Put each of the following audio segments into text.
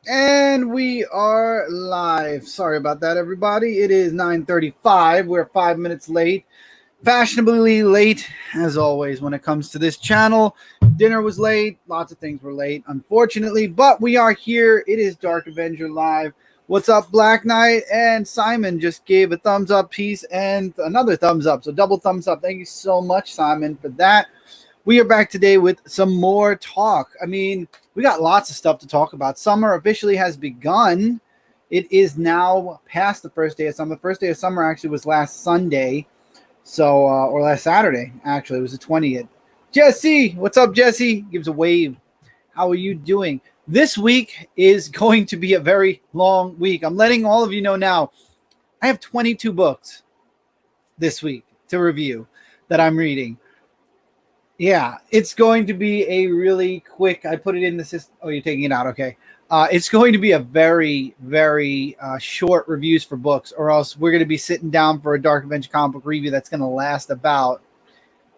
And we are live. Sorry about that, everybody. It is 9:35. We're 5 minutes late. Fashionably late, as always, when it comes to this channel. Dinner was late. Lots of things were late, unfortunately. But we are here. It is Dark Avenger Live. What's up, Black Knight? And Simon just gave a thumbs up piece and another thumbs up. So double thumbs up. Thank you so much, Simon, for that. We are back today with some more talk. I mean, we got lots of stuff to talk about. Summer officially has begun. It is now past the first day of summer. The first day of summer actually was last Sunday. So, or last Saturday, actually. It was the 20th. Jesse, what's up, Jesse? Gives a wave. How are you doing? This week is going to be a very long week. I'm letting all of you know now. I have 22 books this week to review that I'm reading. Yeah, it's going to be a really quick. I put it in the system. Oh, you're taking it out. Okay. It's going to be a very, very short reviews for books, or else we're going to be sitting down for a Dark Avenger comic book review that's going to last about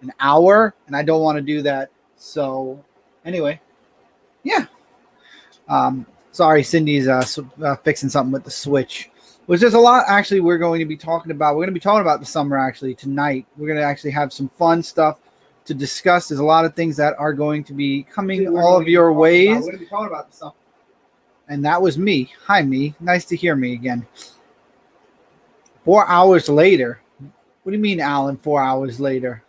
an hour, and I don't want to do that. So, anyway, yeah. Sorry, Cindy's fixing something with the Switch. There's just a lot, actually, we're going to be talking about. We're going to be talking about the summer, actually, tonight. We're going to actually have some fun stuff to discuss. There's a lot of things that are going to be coming all of your ways. We're going to be talking about this stuff. And that was me. Hi, me. Nice to hear me again. 4 hours later. What do you mean, Alan, 4 hours later?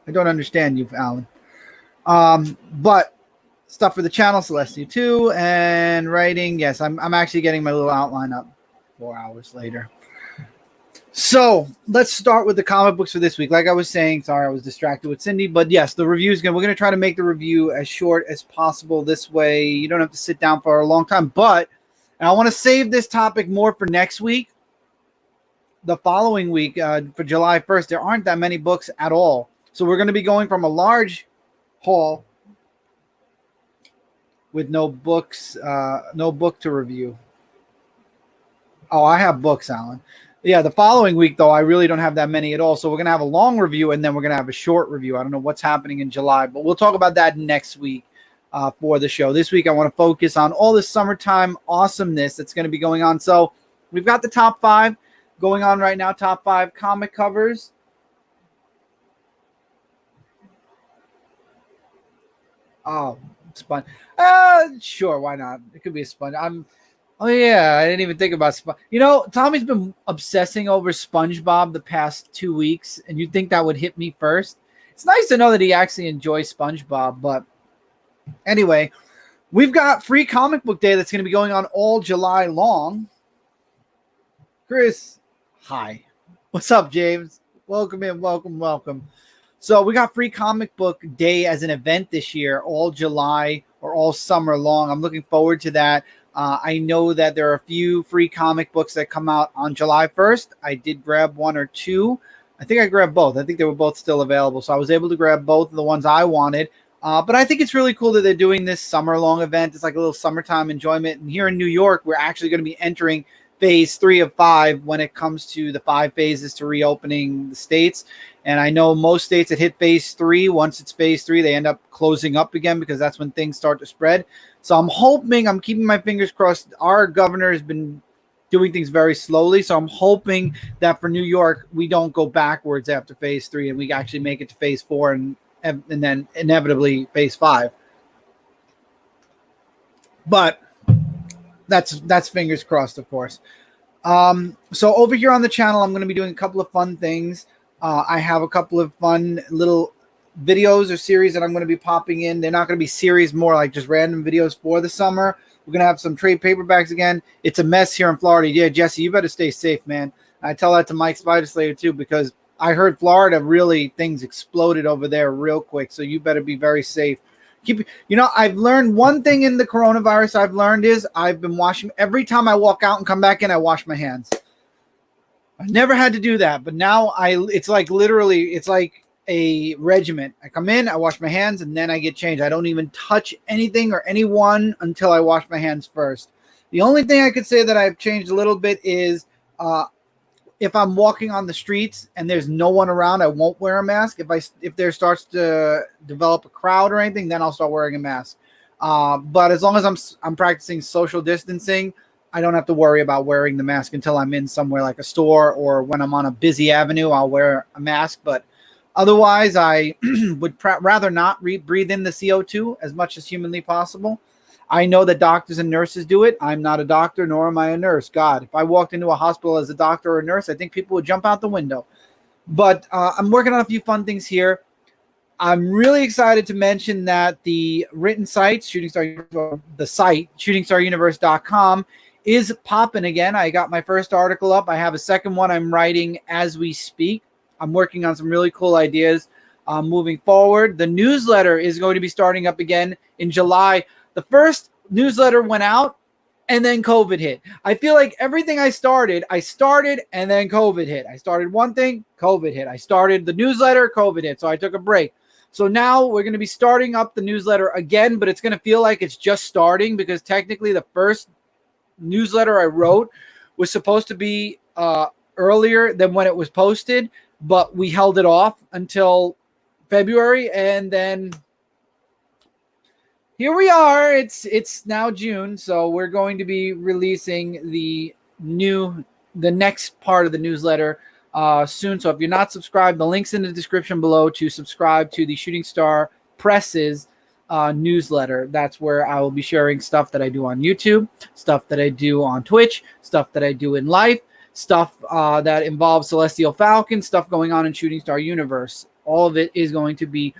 I don't understand you, Alan. But stuff for the channel, Celestia 2, and writing. Yes, I'm actually getting my little outline up 4 hours later. So let's start with the comic books for this week. Like I was saying, sorry, I was distracted with Cindy, but yes, the review is we're going to try to make the review as short as possible. This way, you don't have to sit down for a long time. But, and I want to save this topic more for next week. The following week, for July 1st, there aren't that many books at all. So we're going to be going from a large haul with no books, no book to review. Oh, I have books, Alan. Yeah, the following week, though, I really don't have that many at all. So we're going to have a long review, and then we're going to have a short review. I don't know what's happening in July, but we'll talk about that next week for the show. This week, I want to focus on all the summertime awesomeness that's going to be going on. So we've got the top 5 going on right now, top 5 comic covers. Oh, sponge. Sure, why not? It could be a sponge. Oh, yeah, I didn't even think about SpongeBob. You know, Tommy's been obsessing over SpongeBob the past 2 weeks, and you'd think that would hit me first. It's nice to know that he actually enjoys SpongeBob, but anyway, we've got Free Comic Book Day that's going to be going on all July long. Chris, hi. What's up, James? Welcome in, welcome. So we got Free Comic Book Day as an event this year, all July or all summer long. I'm looking forward to that. I know that there are a few free comic books that come out on July 1st. I did grab 1 or 2. I think I grabbed both. I think they were both still available. So I was able to grab both of the ones I wanted. But I think it's really cool that they're doing this summer-long event. It's like a little summertime enjoyment. And here in New York, we're actually going to be entering phase 3 of 5 when it comes to the 5 phases to reopening the states. And I know most states that hit phase 3, once it's phase 3, they end up closing up again because that's when things start to spread. So I'm keeping my fingers crossed. Our governor has been doing things very slowly. So I'm hoping that for New York, we don't go backwards after phase 3 and we actually make it to phase 4 and then inevitably phase 5. But that's fingers crossed, of course. So over here on the channel, I'm going to be doing a couple of fun things. I have a couple of fun little videos or series that I'm going to be popping in. They're not going to be series, more like just random videos for the summer. We're going to have some trade paperbacks again. It's a mess here in Florida. Yeah, Jesse, you better stay safe, man. I tell that to Mike Spiderslayer too, because I heard Florida really, things exploded over there real quick. So you better be very safe. I've learned one thing in the coronavirus. I've been washing every time I walk out and come back in. I wash my hands. I never had to do that, but now it's like literally, it's like a regiment. I come in, I wash my hands, and then I get changed. I don't even touch anything or anyone until I wash my hands first. The only thing I could say that I've changed a little bit is if I'm walking on the streets and there's no one around, I won't wear a mask. If there starts to develop a crowd or anything, then I'll start wearing a mask. But as long as I'm practicing social distancing, I don't have to worry about wearing the mask until I'm in somewhere like a store, or when I'm on a busy avenue, I'll wear a mask. But otherwise, I would rather not breathe in the CO2 as much as humanly possible. I know that doctors and nurses do it. I'm not a doctor, nor am I a nurse. God, if I walked into a hospital as a doctor or a nurse, I think people would jump out the window. But I'm working on a few fun things here. I'm really excited to mention that the written site, shootingstaruniverse.com, is popping again. I got my first article up. I have a second one I'm writing as we speak. I'm working on some really cool ideas moving forward. The newsletter is going to be starting up again in July. The first newsletter went out, and then COVID hit. I feel like everything I started, and then COVID hit. I started one thing, COVID hit. I started the newsletter, COVID hit. So I took a break. So now we're going to be starting up the newsletter again, but it's going to feel like it's just starting, because technically the first newsletter I wrote was supposed to be earlier than when it was posted, but we held it off until February, and then here we are. It's now June, so we're going to be releasing the next part of the newsletter soon. So if you're not subscribed, the link's in the description below to subscribe to the Shooting Star Press's newsletter. That's where I will be sharing stuff that I do on YouTube, stuff that I do on Twitch, stuff that I do in life, stuff that involves Celestial Falcon, stuff going on in Shooting Star Universe. All of it is going to be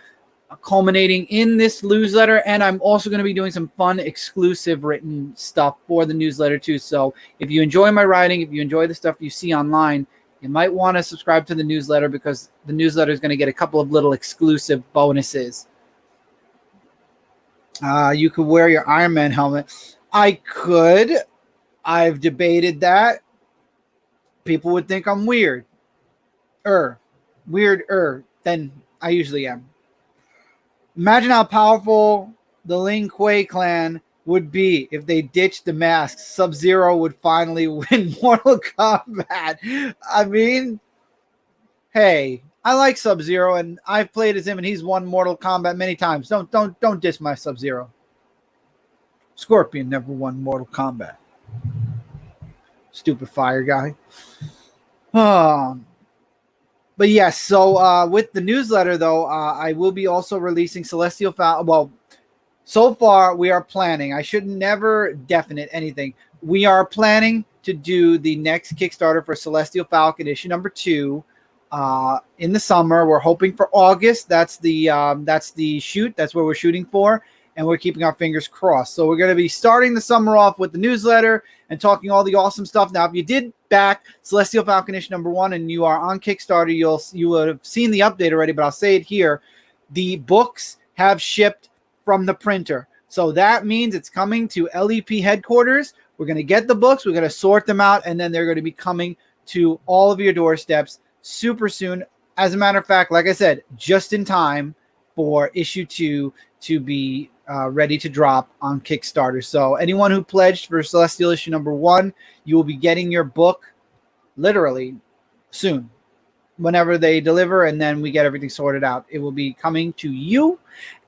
culminating in this newsletter, and I'm also going to be doing some fun exclusive written stuff for the newsletter too. So if you enjoy my writing, if you enjoy the stuff you see online, you might want to subscribe to the newsletter, because the newsletter is going to get a couple of little exclusive bonuses. You could wear your Iron Man helmet. I could. I've debated that. People would think I'm weirder than I usually am. Imagine how powerful the Ling Kuei clan would be if they ditched the masks. Sub-Zero would finally win Mortal Kombat. I mean, hey, I like Sub-Zero, and I've played as him, and he's won Mortal Kombat many times. Don't diss my Sub-Zero. Scorpion never won Mortal Kombat. Stupid fire guy. But yes, so with the newsletter, though, I will be also releasing Celestial Falcon. Well, so far we are planning. I should never definite anything. We are planning to do the next Kickstarter for Celestial Falcon issue number 2 in the summer. We're hoping for August. That's the shoot. That's where we're shooting for, and we're keeping our fingers crossed. So we're going to be starting the summer off with the newsletter and talking all the awesome stuff. Now, if you did back Celestial Falcon issue number 1 and you are on Kickstarter, you would have seen the update already, but I'll say it here. The books have shipped from the printer. So that means it's coming to LEP headquarters. We're going to get the books, we're going to sort them out, and then they're going to be coming to all of your doorsteps super soon. As a matter of fact, like I said, just in time for issue 2 to be ready to drop on Kickstarter. So anyone who pledged for Celestial issue number 1, you will be getting your book literally soon, whenever they deliver, and then we get everything sorted out. It will be coming to you.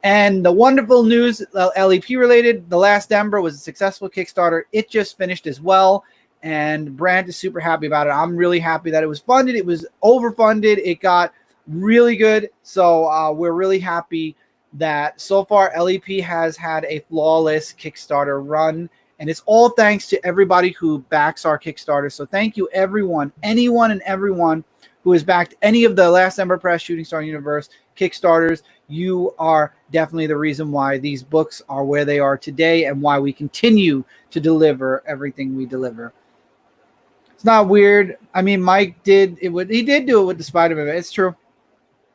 And the wonderful news, LEP related, The Last Ember was a successful Kickstarter. It just finished as well, and Brant is super happy about it. I'm really happy that it was funded. It was overfunded. It got really good. So we're really happy that so far LEP has had a flawless Kickstarter run, and it's all thanks to everybody who backs our Kickstarter. So thank you, everyone, anyone and everyone who has backed any of the Last Ember Press Shooting Star Universe Kickstarters. You are definitely the reason why these books are where they are today, and why we continue to deliver everything we deliver. It's not weird. I mean, Mike did it with, he did do it with the Spider-Man. It's true.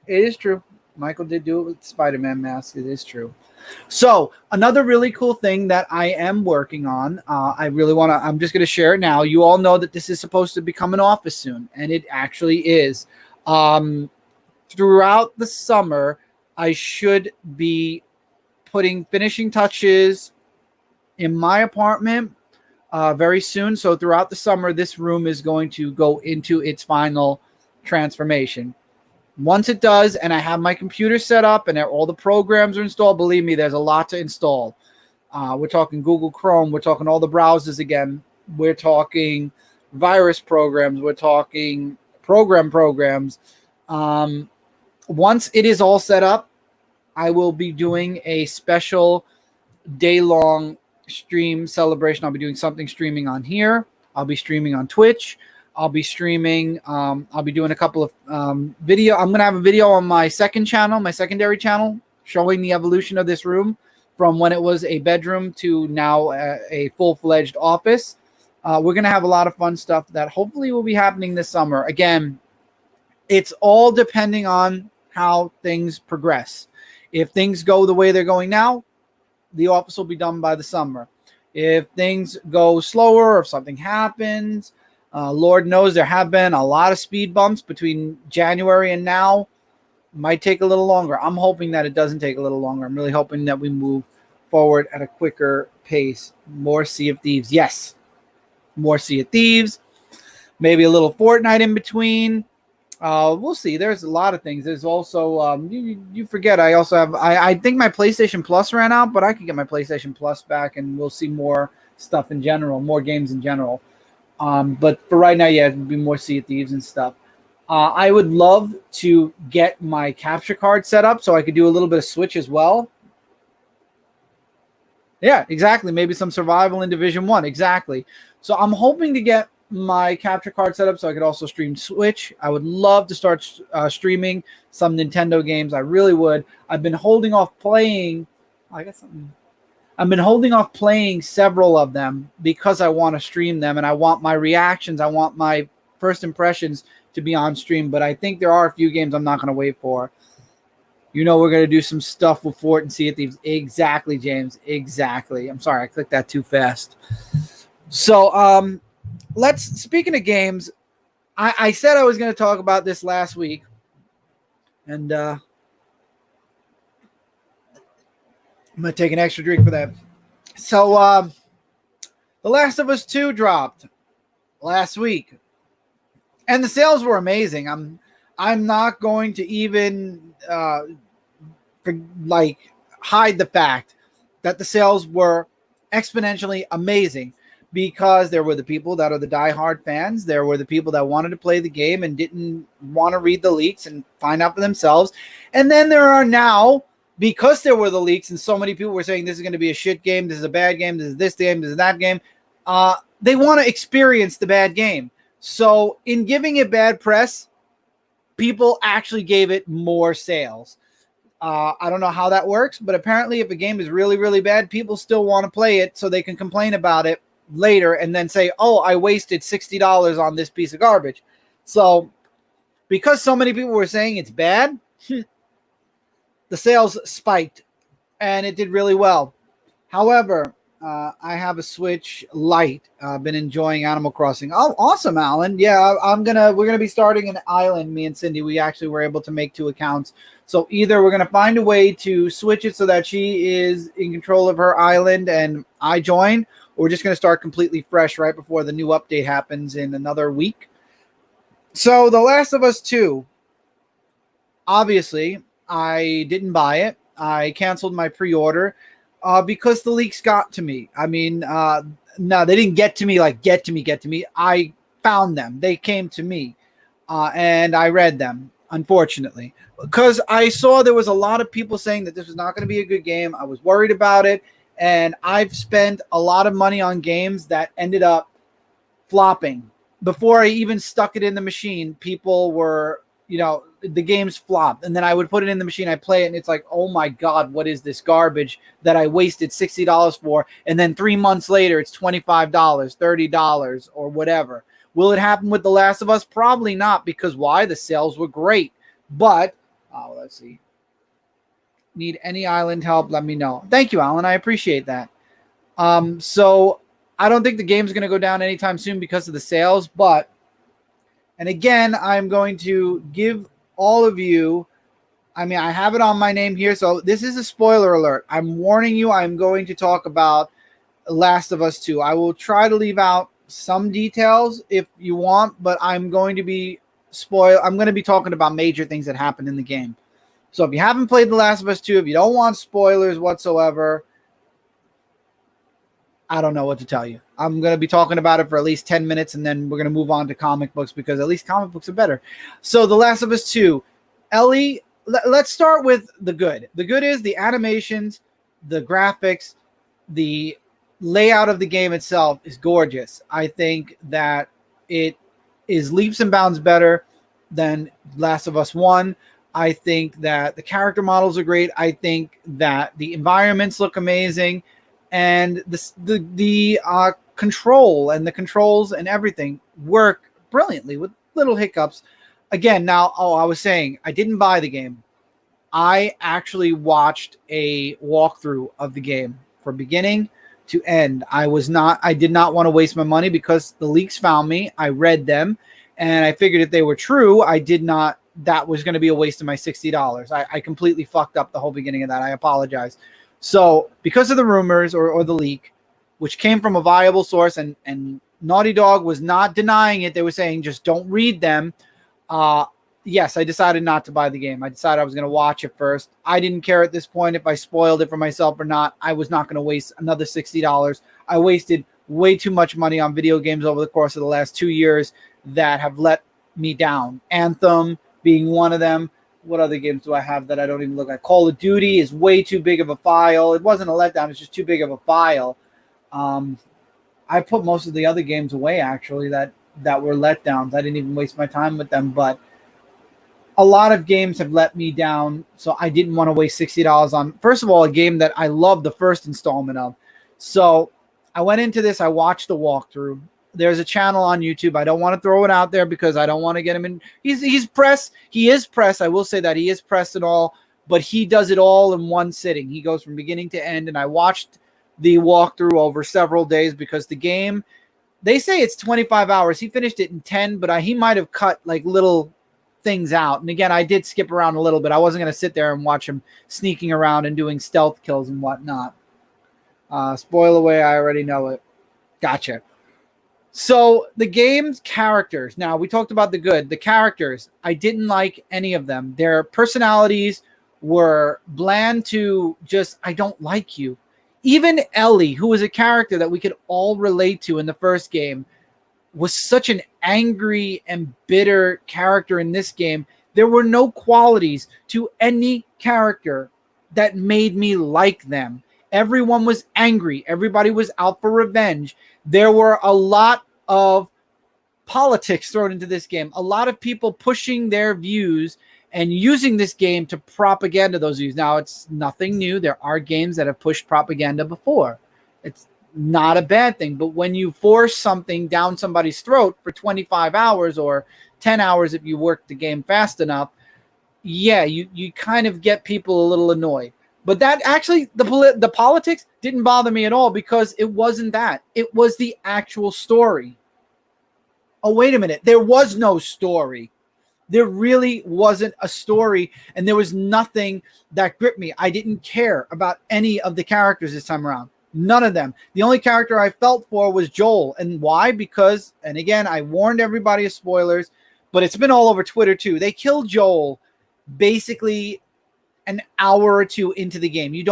It is true. Michael did do it with the Spider-Man mask. It is true. So another really cool thing that I am working on, I'm just going to share it now. You all know that this is supposed to become an office soon, and it actually is. Throughout the summer, I should be putting finishing touches in my apartment very soon. So throughout the summer, this room is going to go into its final transformation. Once it does, and I have my computer set up and all the programs are installed, believe me, there's a lot to install. We're talking Google Chrome. We're talking all the browsers again. We're talking virus programs. We're talking programs. Once it is all set up, I will be doing a special day-long stream celebration. I'll be doing something streaming on here. I'll be streaming on Twitch. I'll be streaming. I'll be doing a couple of video. I'm going to have a video on my second channel, my secondary channel, showing the evolution of this room from when it was a bedroom to now a full-fledged office. We're going to have a lot of fun stuff that hopefully will be happening this summer. Again, it's all depending on how things progress. If things go the way they're going now, the office will be done by the summer. If things go slower or if something happens, Lord knows there have been a lot of speed bumps between January and now. Might take a little longer. I'm hoping that it doesn't take a little longer. I'm really hoping that we move forward at a quicker pace. More Sea of Thieves. Yes. More Sea of Thieves. Maybe a little Fortnite in between. We'll see. There's a lot of things. There's also you forget. I also have. I think my PlayStation Plus ran out, but I could get my PlayStation Plus back, and we'll see more stuff in general, more games in general. But for right now, yeah, it'd be more Sea of Thieves and stuff. I would love to get my capture card set up so I could do a little bit of Switch as well. Yeah, exactly. Maybe some survival in Division 1. Exactly. So I'm hoping to get my capture card set up so I could also stream Switch. I would love to start streaming some Nintendo games. I really would. I've been holding off playing. I got something. I've been holding off playing several of them because I want to stream them and I want my reactions. I want my first impressions to be on stream. But I think there are a few games I'm not going to wait for. You know, we're going to do some stuff with Fort and Sea of Thieves. Exactly, James. Exactly. I'm sorry. I clicked that too fast. So, speaking of games, I said I was going to talk about this last week. And I'm going to take an extra drink for that. So, The Last of Us 2 dropped last week. And the sales were amazing. I'm not going to even hide the fact that the sales were exponentially amazing because there were the people that are the diehard fans. There were the people that wanted to play the game and didn't want to read the leaks and find out for themselves. And then there are now, because there were the leaks and so many people were saying this is going to be a shit game, this is a bad game, this is this game, this is that game, they want to experience the bad game. So in giving it bad press, people actually gave it more sales. I don't know how that works, but apparently if a game is really, really bad, people still want to play it so they can complain about it later and then say, oh, I wasted $60 on this piece of garbage. So because so many people were saying it's bad, the sales spiked and it did really well. However, I have a Switch Lite. I've been enjoying Animal Crossing. Oh, awesome, Alan. Yeah, we're gonna be starting an island, me and Cindy. We actually were able to make 2 accounts. So either we're gonna find a way to switch it so that she is in control of her island and I join, or we're just gonna start completely fresh right before the new update happens in another week. So The Last of Us 2, obviously, I didn't buy it. I canceled my pre-order. Because the leaks got to me. I mean, no, they didn't get to me like get to me. I found them. They came to me, and I read them, unfortunately. Because I saw there was a lot of people saying that this was not going to be a good game. I was worried about it, and I've spent a lot of money on games that ended up flopping. Before I even stuck it in the machine, people were, the games flopped, and then I would put it in the machine, I play it, and it's like, oh my God, what is this garbage that I wasted $60 for? And then 3 months later, it's $25, $30, or whatever. Will it happen with The Last of Us? Probably not, because why? The sales were great. But, let's see. Need any island help? Let me know. Thank you, Alan. I appreciate that. So I don't think the game's going to go down anytime soon because of the sales, but, and again, I'm going to give all of you, I have it on my name here, so this is a spoiler alert. I'm warning you, I'm going to talk about Last of Us 2. I will try to leave out some details if you want, but I'm going to be talking about major things that happened in the game. So if you haven't played The Last of Us 2, if you don't want spoilers whatsoever, I don't know what to tell you. I'm going to be talking about it for at least 10 minutes, and then we're going to move on to comic books because at least comic books are better. So The Last of Us 2, Ellie, let's start with the good. The good is the animations, the graphics, the layout of the game itself is gorgeous. I think that it is leaps and bounds better than Last of Us 1. I think that the character models are great. I think that the environments look amazing. And the control and the controls and everything work brilliantly with little hiccups. Again, now, I was saying I didn't buy the game. I actually watched a walkthrough of the game from beginning to end. I did not want to waste my money because the leaks found me. I read them, and I figured if they were true, that was going to be a waste of my $60. I completely fucked up the whole beginning of that. I apologize. So because of the rumors or the leak, which came from a viable source, and Naughty Dog was not denying it, they were saying just don't read them. Yes, I decided not to buy the game. I decided I was going to watch it first. I didn't care at this point if I spoiled it for myself or not. I was not going to waste another $60. I wasted way too much money on video games over the course of the last 2 years that have let me down. Anthem being one of them. What other games do I have that I don't even look at? Call of Duty is way too big of a file. It wasn't a letdown. It's just too big of a file. I put most of the other games away, actually, that were letdowns. I didn't even waste my time with them. But a lot of games have let me down, so I didn't want to waste $60 on, first of all, a game that I loved the first installment of. So I went into this. I watched the walkthrough. There's a channel on YouTube. I don't want to throw it out there because I don't want to get him in. He's press. He is press. I will say that he is pressed and all, but he does it all in one sitting. He goes from beginning to end, and I watched the walkthrough over several days because the game, they say it's 25 hours. He finished it in 10, but he might have cut like little things out. And again, I did skip around a little bit. I wasn't going to sit there and watch him sneaking around and doing stealth kills and whatnot. Spoil away. I already know it. Gotcha. So the game's characters. Now, we talked about the good. The characters, I didn't like any of them. Their personalities were bland to just, I don't like you. Even Ellie, who was a character that we could all relate to in the first game, was such an angry and bitter character in this game. There were no qualities to any character that made me like them. Everyone was angry. Everybody was out for revenge. There were a lot of politics thrown into this game. A lot of people pushing their views and using this game to propaganda those views. Now, it's nothing new. There are games that have pushed propaganda before. It's not a bad thing. But when you force something down somebody's throat for 25 hours or 10 hours if you work the game fast enough, yeah, you kind of get people a little annoyed. But that actually, the politics didn't bother me at all because it wasn't that. It was the actual story. Oh, wait a minute. There was no story. There really wasn't a story, and there was nothing that gripped me. I didn't care about any of the characters this time around. None of them. The only character I felt for was Joel. And why? Because, and again, I warned everybody of spoilers, but it's been all over Twitter too. They killed Joel basically an hour or two into the game. You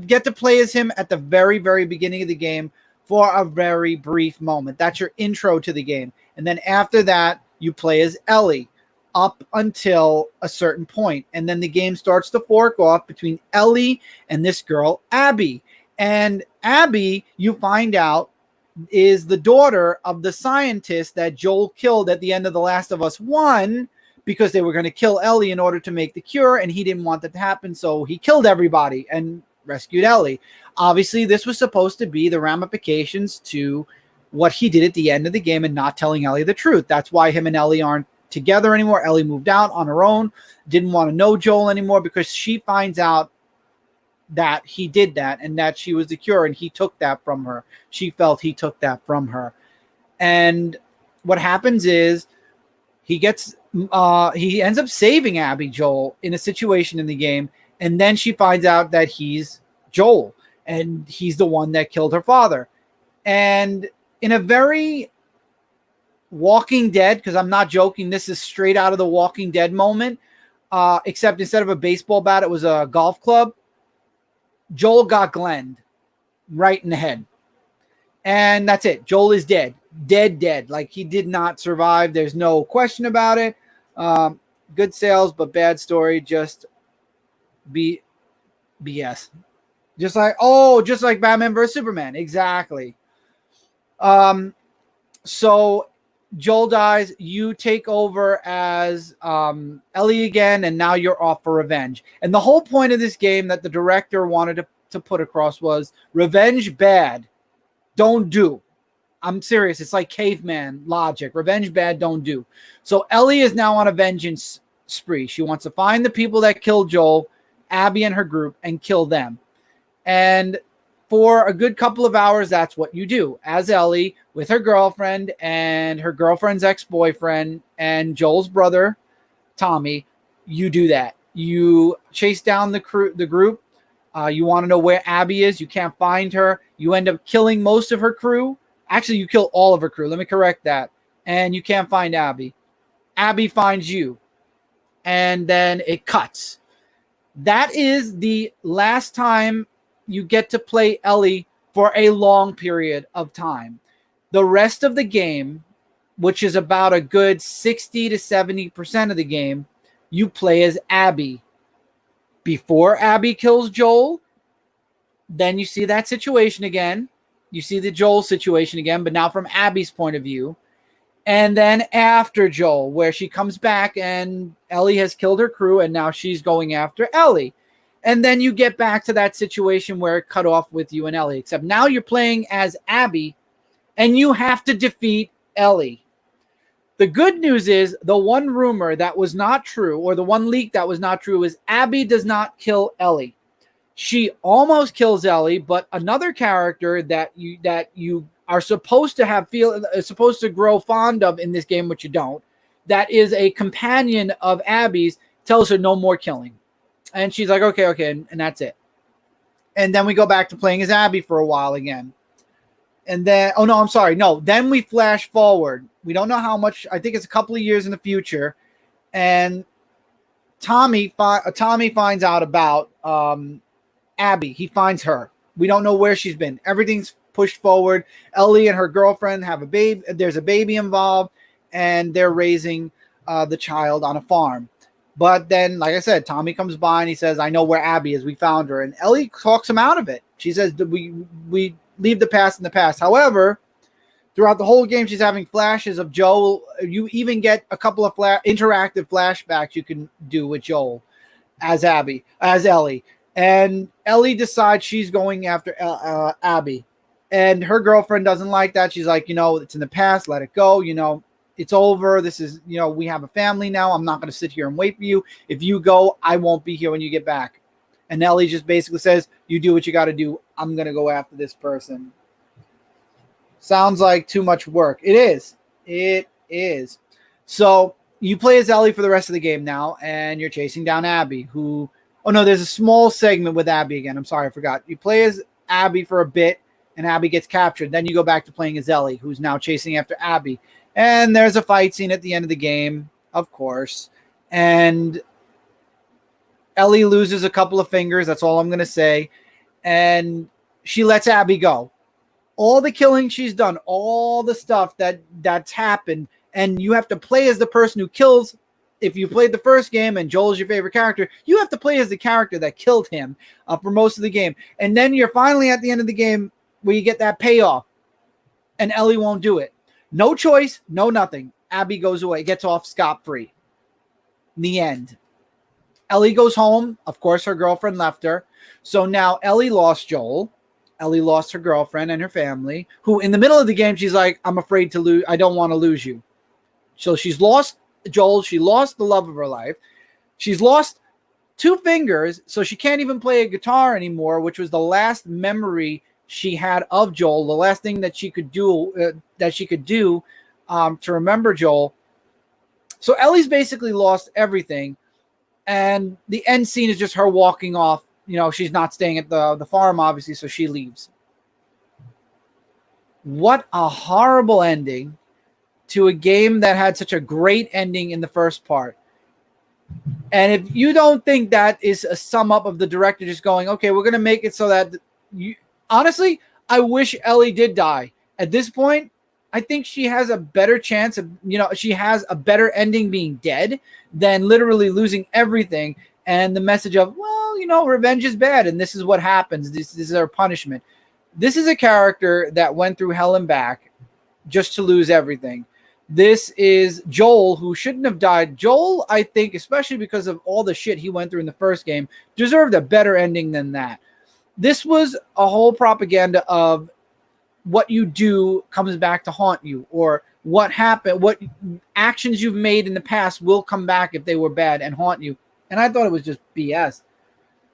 get to play as him at the very, very beginning of the game for a very brief moment. That's your intro to the game. And then after that, you play as Ellie up until a certain point. And then the game starts to fork off between Ellie and this girl, Abby. And Abby, you find out, is the daughter of the scientist that Joel killed at the end of The Last of Us 1 because they were going to kill Ellie in order to make the cure, and he didn't want that to happen, so he killed everybody and rescued Ellie. Obviously, this was supposed to be the ramifications to what he did at the end of the game and not telling Ellie the truth. That's why him and Ellie aren't together anymore. Ellie moved out on her own, didn't want to know Joel anymore because she finds out that he did that and that she was the cure, and he took that from her. She felt he took that from her. And what happens is he ends up saving Abby Joel in a situation in the game, and then she finds out that he's Joel and he's the one that killed her father. And in a very Walking Dead, because I'm not joking, this is straight out of the Walking Dead moment, except instead of a baseball bat, it was a golf club. Joel got Glenned right in the head. And that's it. Joel is dead. Dead. Like, he did not survive. There's no question about it. Good sales, but bad story. Just BS. Just like Batman vs. Superman. Exactly. So Joel dies. You take over as Ellie again, and now you're off for revenge. And the whole point of this game that the director wanted to put across was revenge bad. Don't do. I'm serious. It's like caveman logic. Revenge bad, don't do. So Ellie is now on a vengeance spree. She wants to find the people that killed Joel, Abby and her group, and kill them. And for a good couple of hours, that's what you do. As Ellie, with her girlfriend and her girlfriend's ex-boyfriend and Joel's brother, Tommy, you do that. You chase down the group. You want to know where Abby is. You can't find her. You end up killing most of her crew. Actually, you kill all of her crew. Let me correct that. And you can't find Abby. Abby finds you. And then it cuts. That is the last time you get to play Ellie for a long period of time. The rest of the game, which is about a good 60 to 70% of the game, you play as Abby. Before Abby kills Joel, then you see that situation again. You see the Joel situation again, but now from Abby's point of view. And then after Joel, where she comes back and Ellie has killed her crew, and now she's going after Ellie. And then you get back to that situation where it cut off with you and Ellie, except now you're playing as Abby, and you have to defeat Ellie. The good news is the one rumor that was not true, or the one leak that was not true, is Abby does not kill Ellie. She almost kills Ellie, but another character that you are supposed to grow fond of in this game, which you don't, that is a companion of Abby's, tells her no more killing. And she's like, okay, and that's it. And then we go back to playing as Abby for a while again. And then, then we flash forward. We don't know how much, I think it's a couple of years in the future. And Tommy finds out about Abby. He finds her. We don't know where she's been. Everything's pushed forward. Ellie and her girlfriend have a baby. There's a baby involved, and they're raising the child on a farm. But then, like I said, Tommy comes by and he says, I know where Abby is. We found her. And Ellie talks him out of it. She says, we leave the past in the past. However, throughout the whole game, she's having flashes of Joel. You even get a couple of interactive flashbacks you can do with Joel as Ellie. And Ellie decides she's going after Abby. And her girlfriend doesn't like that. She's like, it's in the past. Let it go. It's over. This is, we have a family now. I'm not going to sit here and wait for you. If you go, I won't be here when you get back. And Ellie just basically says, you do what you got to do. I'm going to go after this person. Sounds like too much work. It is. It is. So you play as Ellie for the rest of the game now, and you're chasing down Abby, who... Oh, no, there's a small segment with Abby again. I'm sorry, I forgot. You play as Abby for a bit, and Abby gets captured. Then you go back to playing as Ellie, who's now chasing after Abby. And there's a fight scene at the end of the game, of course. And Ellie loses a couple of fingers. That's all I'm going to say. And she lets Abby go. All the killing she's done, all the stuff that's happened, and you have to play as the person who kills. If you played the first game and Joel's your favorite character, you have to play as the character that killed him for most of the game. And then you're finally at the end of the game where you get that payoff, and Ellie won't do it. No choice, no nothing. Abby goes away, gets off scot-free. In the end. Ellie goes home. Of course, her girlfriend left her. So now Ellie lost Joel. Ellie lost her girlfriend and her family, who in the middle of the game, she's like, I'm afraid to lose. I don't want to lose you. So she's lost Joel. She lost the love of her life. She's lost 2 fingers, so she can't even play a guitar anymore, which was the last memory she had of Joel, the last thing that she could do to remember Joel. So Ellie's basically lost everything, and the end scene is just her walking off. She's not staying at the farm, obviously, so she leaves. What a horrible ending to a game that had such a great ending in the first part. And if you don't think that is a sum up of the director just going, okay, we're going to make it so that you... Honestly, I wish Ellie did die. At this point, I think she has a better chance of, she has a better ending being dead than literally losing everything and the message of, well, revenge is bad and this is what happens. This is our punishment. This is a character that went through hell and back just to lose everything. This is Joel, who shouldn't have died. Joel, I think, especially because of all the shit he went through in the first game, deserved a better ending than that. This was a whole propaganda of what you do comes back to haunt you, or what happened, what actions you've made in the past will come back if they were bad and haunt you. And I thought it was just BS.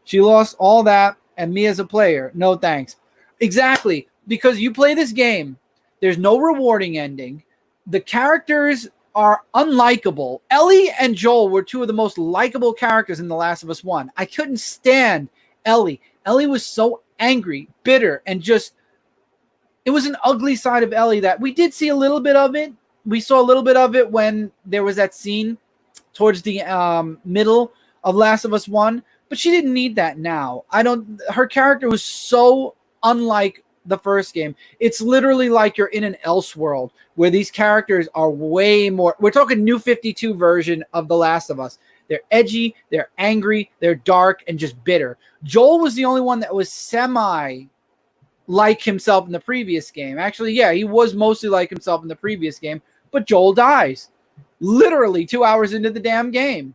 She lost all that, and me as a player, no thanks. Exactly, because you play this game, there's no rewarding ending. The characters are unlikable. Ellie and Joel were two of the most likable characters in The Last of Us 1. I couldn't stand Ellie. Ellie was so angry, bitter, and just, it was an ugly side of Ellie that we did see a little bit of it. We saw a little bit of it when there was that scene towards the middle of Last of Us 1, but she didn't need that now. Her character was so unlike the first game. It's literally like you're in an Elseworld where these characters are way more, we're talking New 52 version of The Last of Us. They're edgy, they're angry, they're dark, and just bitter. Joel was the only one that was semi like himself in the previous game. Actually, yeah, he was mostly like himself in the previous game, but Joel dies literally 2 hours into the damn game.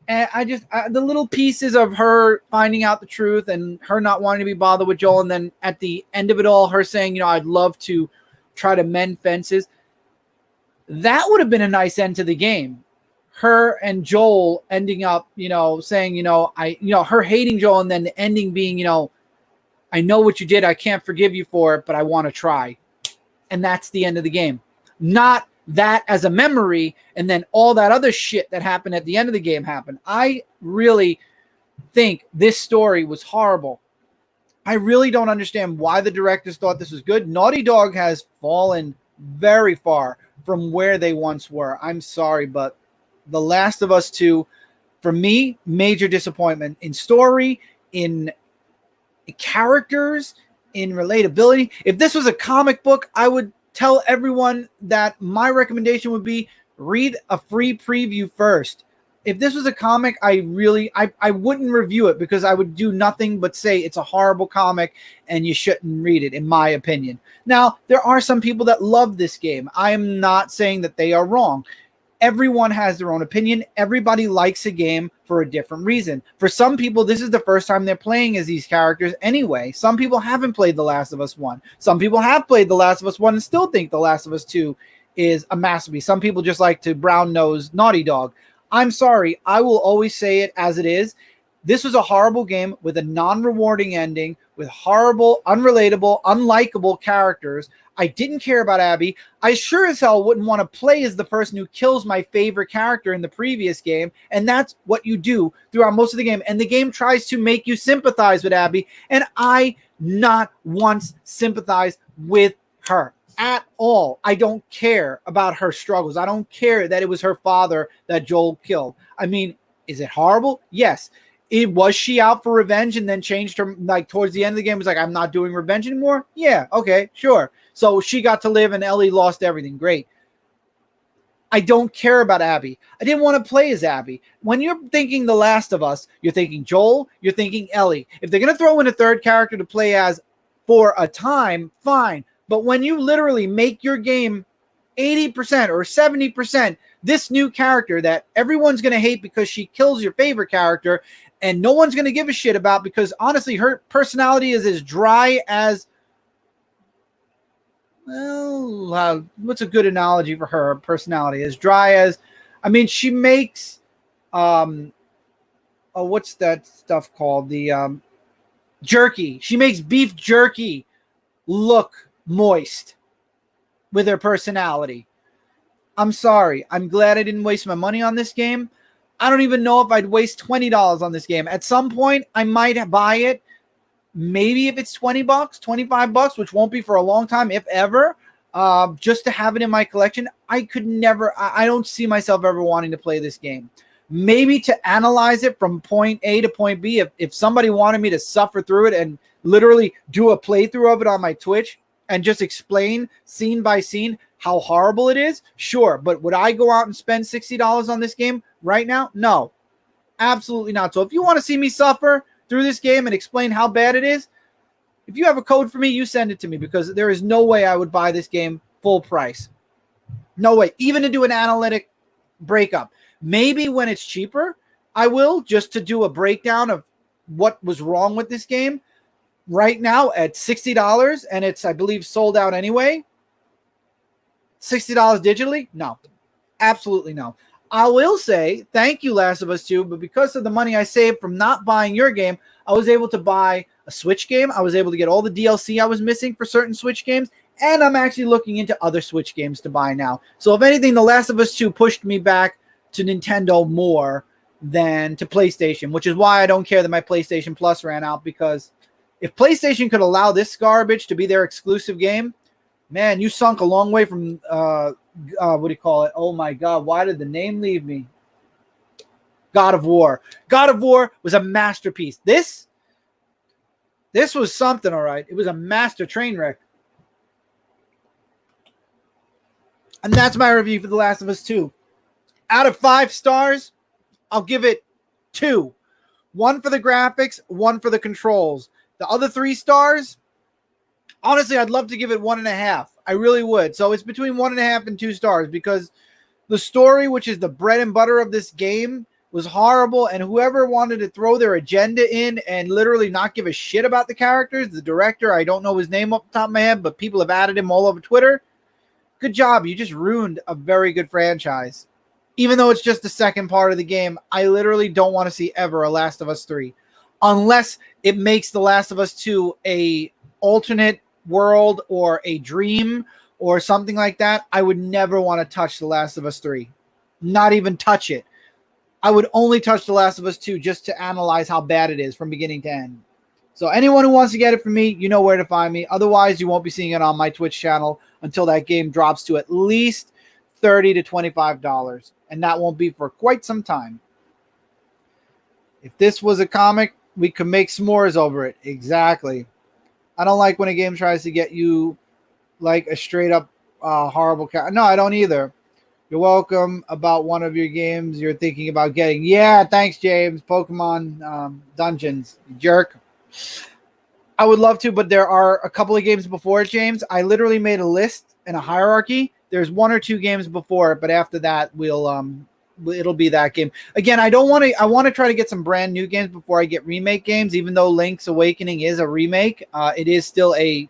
And the little pieces of her finding out the truth and her not wanting to be bothered with Joel, and then at the end of it all, her saying, I'd love to try to mend fences. That would have been a nice end to the game. Her and Joel ending up, saying, her hating Joel, and then the ending being, I know what you did. I can't forgive you for it, but I want to try. And that's the end of the game. Not that as a memory, and then all that other shit that happened at the end of the game happened. I really think this story was horrible. I really don't understand why the directors thought this was good. Naughty Dog has fallen very far from where they once were. I'm sorry, but The Last of Us 2, for me, major disappointment in story, in characters, in relatability. If this was a comic book, I would tell everyone that my recommendation would be read a free preview first. If this was a comic, I wouldn't review it, because I would do nothing but say it's a horrible comic and you shouldn't read it, in my opinion. Now, there are some people that love this game. I am not saying that they are wrong. Everyone has their own opinion. Everybody likes a game for a different reason. For some people, this is the first time they're playing as these characters anyway. Some people haven't played The Last of Us 1. Some people have played The Last of Us 1 and still think The Last of Us 2 is a masterpiece. Some people just like to brown nose Naughty Dog. I'm sorry. I will always say it as it is. This was a horrible game with a non-rewarding ending, with horrible, unrelatable, unlikable characters. I didn't care about Abby. I sure as hell wouldn't want to play as the person who kills my favorite character in the previous game, and that's what you do throughout most of the game. And the game tries to make you sympathize with Abby, and I not once sympathize with her at all. I don't care about her struggles. I don't care that it was her father that Joel killed. I mean, is it horrible? Yes. Was she out for revenge and then changed her, like towards the end of the game, was like, I'm not doing revenge anymore? Yeah, okay, sure. So she got to live and Ellie lost everything. Great. I don't care about Abby. I didn't want to play as Abby. When you're thinking The Last of Us, you're thinking Joel, you're thinking Ellie. If they're going to throw in a third character to play as for a time, fine. But when you literally make your game 80% or 70% this new character that everyone's going to hate because she kills your favorite character, and no one's going to give a shit about, because honestly, her personality is as dry as, well, what's a good analogy for her personality? As dry as, I mean, she makes, what's that stuff called? The jerky. She makes beef jerky look moist with her personality. I'm sorry. I'm glad I didn't waste my money on this game. I don't even know if I'd waste $20 on this game. At some point, I might buy it. Maybe if it's $20, $25, which won't be for a long time, if ever, just to have it in my collection. I don't see myself ever wanting to play this game. Maybe to analyze it from point A to point B. If somebody wanted me to suffer through it and literally do a playthrough of it on my Twitch, and just explain scene by scene how horrible it is? Sure. But would I go out and spend $60 on this game right now? No, absolutely not. So if you want to see me suffer through this game and explain how bad it is, if you have a code for me, you send it to me, because there is no way I would buy this game full price. No way. Even to do an analytic breakup. Maybe when it's cheaper, I will, just to do a breakdown of what was wrong with this game. Right now at $60, and it's, I believe, sold out anyway. $60 digitally? No. Absolutely no. I will say, thank you, Last of Us 2, but because of the money I saved from not buying your game, I was able to buy a Switch game. I was able to get all the DLC I was missing for certain Switch games, and I'm actually looking into other Switch games to buy now. So if anything, The Last of Us 2 pushed me back to Nintendo more than to PlayStation, which is why I don't care that my PlayStation Plus ran out, because if PlayStation could allow this garbage to be their exclusive game, man, you sunk a long way from, what do you call it? Oh my God, why did the name leave me? God of War. God of War was a masterpiece. This was something, all right. It was a master train wreck. And that's my review for The Last of Us 2. Out of 5 stars, I'll give it 2. 1 for the graphics, 1 for the controls. The other 3 stars, honestly, I'd love to give it 1.5. I really would. So it's between 1.5 and 2 stars, because the story, which is the bread and butter of this game, was horrible. And whoever wanted to throw their agenda in and literally not give a shit about the characters, the director, I don't know his name off the top of my head, but people have added him all over Twitter. Good job. You just ruined a very good franchise. Even though it's just the second part of the game, I literally don't want to see ever a Last of Us 3. Unless it makes The Last of Us 2 a alternate world or a dream or something like that, I would never want to touch The Last of Us 3. Not even touch it. I would only touch The Last of Us 2 just to analyze how bad it is from beginning to end. So anyone who wants to get it from me, you know where to find me. Otherwise, you won't be seeing it on my Twitch channel until that game drops to at least $30 to $25. And that won't be for quite some time. If this was a comic, we could make s'mores over it. Exactly. I don't like when a game tries to get you like a straight up horrible character. No, I don't either. You're welcome about one of your games you're thinking about getting. Yeah, thanks, James. Pokemon Dungeons. You jerk. I would love to, but there are a couple of games before it, James. I literally made a list and a hierarchy. There's 1 or 2 games before it, but after that, it'll be that game. Again, I want to try to get some brand new games before I get remake games, even though Link's Awakening is a remake. It is still a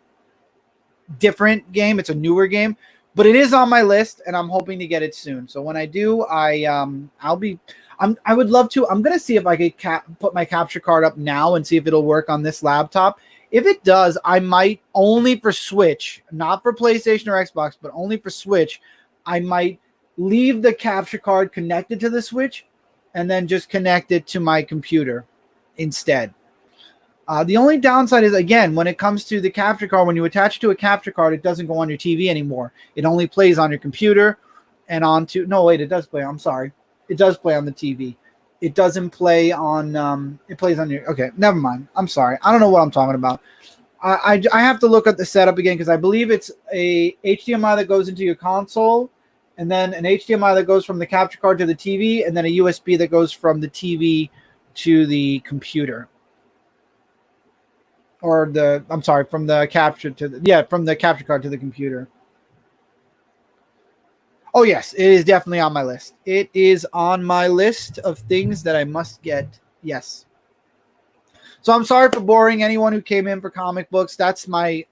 different game. It's a newer game, but it is on my list, and I'm hoping to get it soon. So when I do, I would love to. I'm going to see if I could put my capture card up now and see if it'll work on this laptop. If it does, I might, only for Switch, not for PlayStation or Xbox, but only for Switch, I might leave the capture card connected to the Switch and then just connect it to my computer instead. The only downside is, again, when it comes to the capture card, when you attach it to a capture card, it doesn't go on your TV anymore. It only plays on your computer and onto, no, wait, it does play. I'm sorry. It does play on the TV. It doesn't play on, it plays on your, okay, never mind. I'm sorry. I don't know what I'm talking about. I have to look at the setup again, because I believe it's a HDMI that goes into your console, and then an HDMI that goes from the capture card to the TV, and then a USB that goes from the TV to the computer. Or from the capture to the, from the capture card to the computer. Oh, yes, it is definitely on my list. It is on my list of things that I must get. Yes. So I'm sorry for boring anyone who came in for comic books. That's my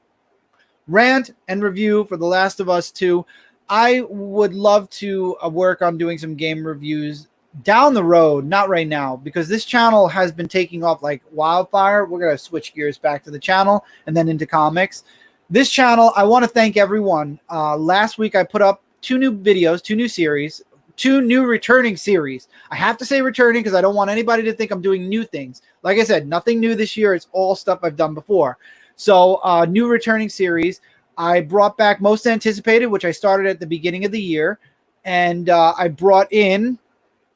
rant and review for The Last of Us 2. I would love to work on doing some game reviews down the road, not right now, because this channel has been taking off like wildfire. We're going to switch gears back to the channel and then into comics. This channel, I want to thank everyone. Last week I put up 2 new videos, 2 new series, 2 new returning series. I have to say returning because I don't want anybody to think I'm doing new things. Like I said, nothing new this year. It's all stuff I've done before. So new returning series. I brought back Most Anticipated, which I started at the beginning of the year. And I brought in,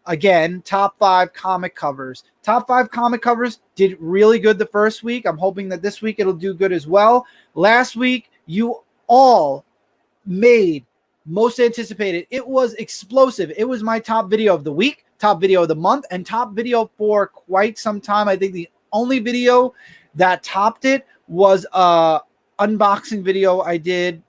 again, top 5 comic covers. Top 5 comic covers did really good the first week. I'm hoping that this week it'll do good as well. Last week, you all made most anticipated. It was explosive. It was my top video of the week, top video of the month, and top video for quite some time. I think the only video that topped it was a unboxing video I did.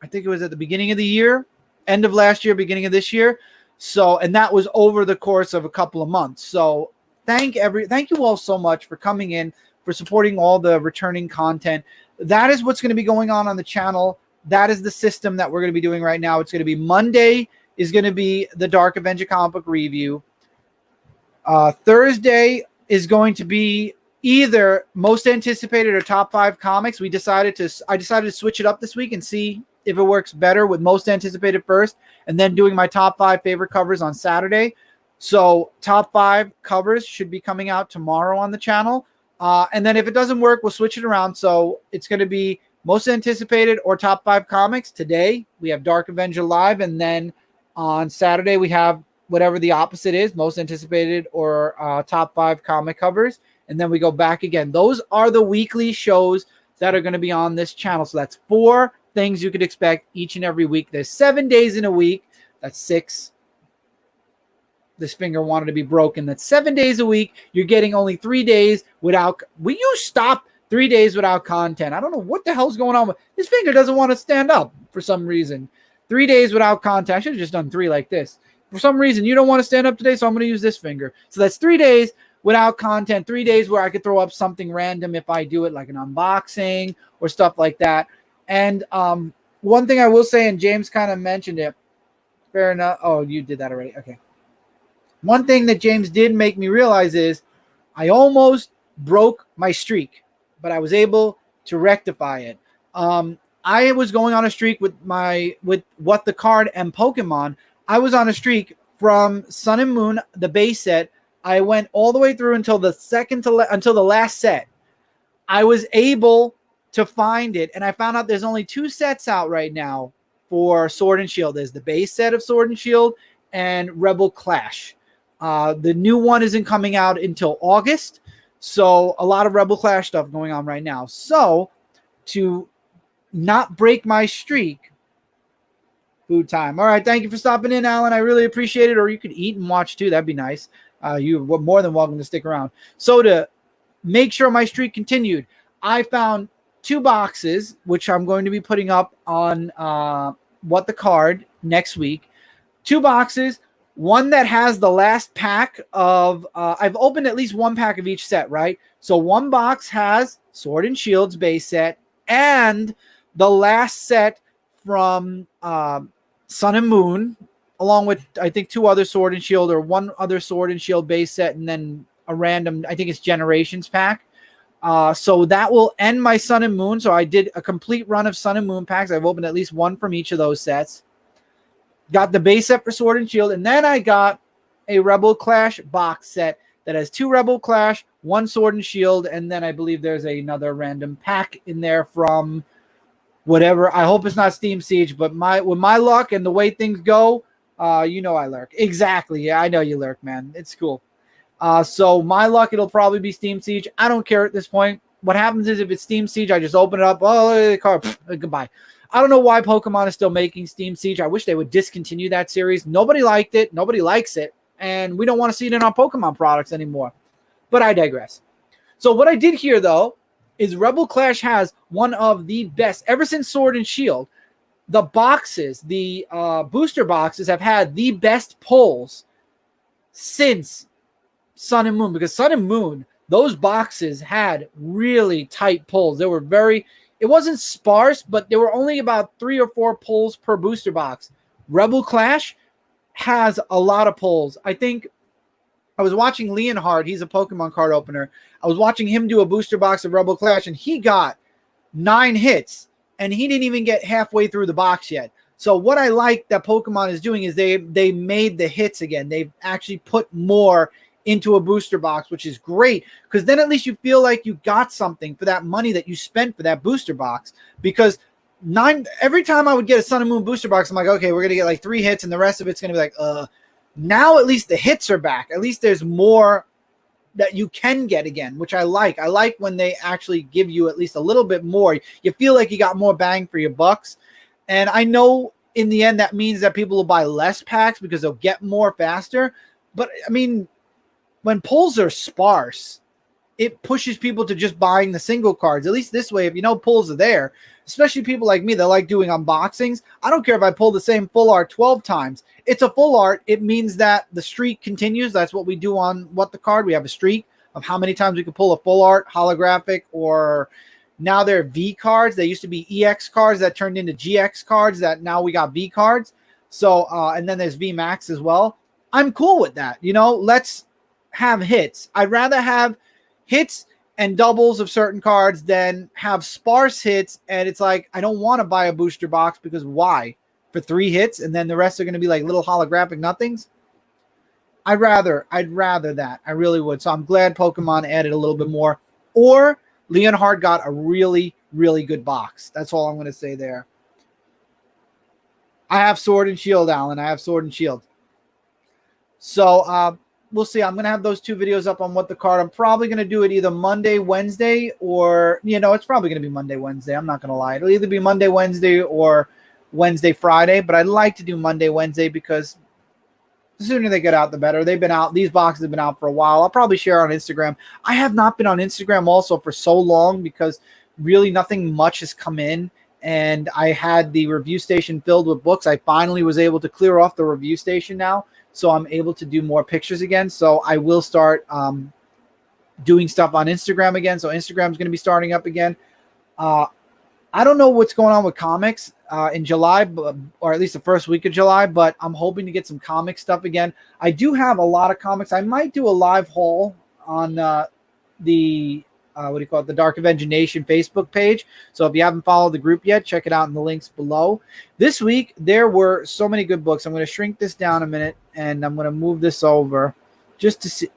I think it was at the beginning of the year, end of last year, beginning of this year. So, and that was over the course of a couple of months. So thank you all so much for coming in, for supporting all the returning content. That is what's going to be going on the channel. That is the system that we're going to be doing right now. It's going to be Monday is going to be the Dark Avenger comic book review. Thursday is going to be either most anticipated or top 5 comics. I decided to switch it up this week and see if it works better with most anticipated first, and then doing my top 5 favorite covers on Saturday. So top 5 covers should be coming out tomorrow on the channel. And then if it doesn't work, we'll switch it around. So it's going to be most anticipated or top 5 comics. Today we have Dark Avenger live, and then on Saturday we have whatever the opposite is, most anticipated or top 5 comic covers. And then we go back again. Those are the weekly shows that are going to be on this channel. So that's 4 things you could expect each and every week. There's 7 days in a week. That's 6. This finger wanted to be broken. That's 7 days a week. You're getting only 3 days without. Will you stop 3 days without content? I don't know what the hell's going on with this finger. Doesn't want to stand up for some reason. 3 days without content. I should have just done 3 like this. For some reason, you don't want to stand up today, so I'm going to use this finger. So that's 3 days without content. 3 days where I could throw up something random if I do it, like an unboxing or stuff like that. And one thing I will say, and James kind of mentioned it. Fair enough. Oh, you did that already. Okay. One thing that James did make me realize is I almost broke my streak, but I was able to rectify it. I was going on a streak with What the Card and Pokemon. I was on a streak from Sun and Moon, the base set. I went all the way through until until the last set. I was able to find it, and I found out there's only 2 sets out right now for Sword and Shield. There's the base set of Sword and Shield and Rebel Clash. The new one isn't coming out until August, so a lot of Rebel Clash stuff going on right now. So to not break my streak, food time. All right, thank you for stopping in, Alan. I really appreciate it. Or you could eat and watch too. That'd be nice. You're more than welcome to stick around. So to make sure my streak continued, I found 2 boxes, which I'm going to be putting up on What the Card next week. 2 boxes. One that has the last pack of, I've opened at least 1 pack of each set, right? So 1 box has Sword and Shield's base set and the last set from Sun and Moon, along with, I think, 2 other Sword and Shield, or 1 other Sword and Shield base set, and then a random, I think it's Generations pack. So that will end my Sun and Moon. So I did a complete run of Sun and Moon packs. I've opened at least 1 from each of those sets. Got the base set for Sword and Shield, and then I got a Rebel Clash box set that has 2 Rebel Clash, 1 Sword and Shield, and then I believe there's another random pack in there from whatever. I hope it's not Steam Siege, but with my luck and the way things go, you know I lurk. Exactly. Yeah, I know you lurk, man. It's cool. So my luck, it'll probably be Steam Siege. I don't care at this point. What happens is if it's Steam Siege, I just open it up. Oh, look at the card. Goodbye. I don't know why Pokemon is still making Steam Siege. I wish they would discontinue that series. Nobody liked it. Nobody likes it. And we don't want to see it in our Pokemon products anymore. But I digress. So what I did here, though, is Rebel Clash has one of the best, ever since Sword and Shield, the boxes, the booster boxes have had the best pulls since Sun and Moon. Because Sun and Moon, those boxes had really tight pulls. They were very... It wasn't sparse, but there were only about 3 or 4 pulls per booster box. Rebel Clash has a lot of pulls. I think I was watching Leonhard. He's a Pokemon card opener. I was watching him do a booster box of Rebel Clash, and he got 9 hits, and he didn't even get halfway through the box yet. So what I like that Pokemon is doing is they made the hits again. They've actually put more into a booster box, which is great, because then at least you feel like you got something for that money that you spent for that booster box. Because every time I would get a Sun and Moon booster box, I'm like, okay, we're gonna get like 3 hits, and the rest of it's gonna be like, now at least the hits are back. At least there's more that you can get again, which I like. I like when they actually give you at least a little bit more. You feel like you got more bang for your bucks. And I know in the end that means that people will buy less packs because they'll get more faster. But I mean, when pulls are sparse, it pushes people to just buying the single cards. At least this way, if you know pulls are there, especially people like me that like doing unboxings, I don't care if I pull the same full art 12 times. It's a full art. It means that the streak continues. That's what we do on What the Card. We have a streak of how many times we can pull a full art, holographic, or now they're V cards. They used to be EX cards that turned into GX cards that now we got V cards. So, and then there's V Max as well. I'm cool with that. You know, let's have hits. I'd rather have hits and doubles of certain cards than have sparse hits. And it's like, I don't want to buy a booster box because why? For 3 hits and then the rest are going to be like little holographic nothings. I'd rather that. I really would. So I'm glad Pokemon added a little bit more. Or Leonhard got a really, really good box. That's all I'm going to say there. I have Sword and Shield, Alan. I have Sword and Shield. So, we'll see. I'm going to have those 2 videos up on What the Card. I'm probably going to do it either Monday, Wednesday, or, you know, it's probably going to be Monday, Wednesday. I'm not going to lie. It'll either be Monday, Wednesday, or Wednesday, Friday. But I'd like to do Monday, Wednesday because the sooner they get out, the better. They've been out. These boxes have been out for a while. I'll probably share on Instagram. I have not been on Instagram also for so long because really nothing much has come in. And I had the review station filled with books. I finally was able to clear off the review station now. So I'm able to do more pictures again. So I will start doing stuff on Instagram again. So Instagram's going to be starting up again. I don't know what's going on with comics in July, or at least the first week of July, but I'm hoping to get some comic stuff again. I do have a lot of comics. I might do a live haul on the the Dark Avenger Nation Facebook page. So if you haven't followed the group yet, check it out in the links below. This week, there were so many good books. I'm going to shrink this down a minute, and I'm going to move this over just to see.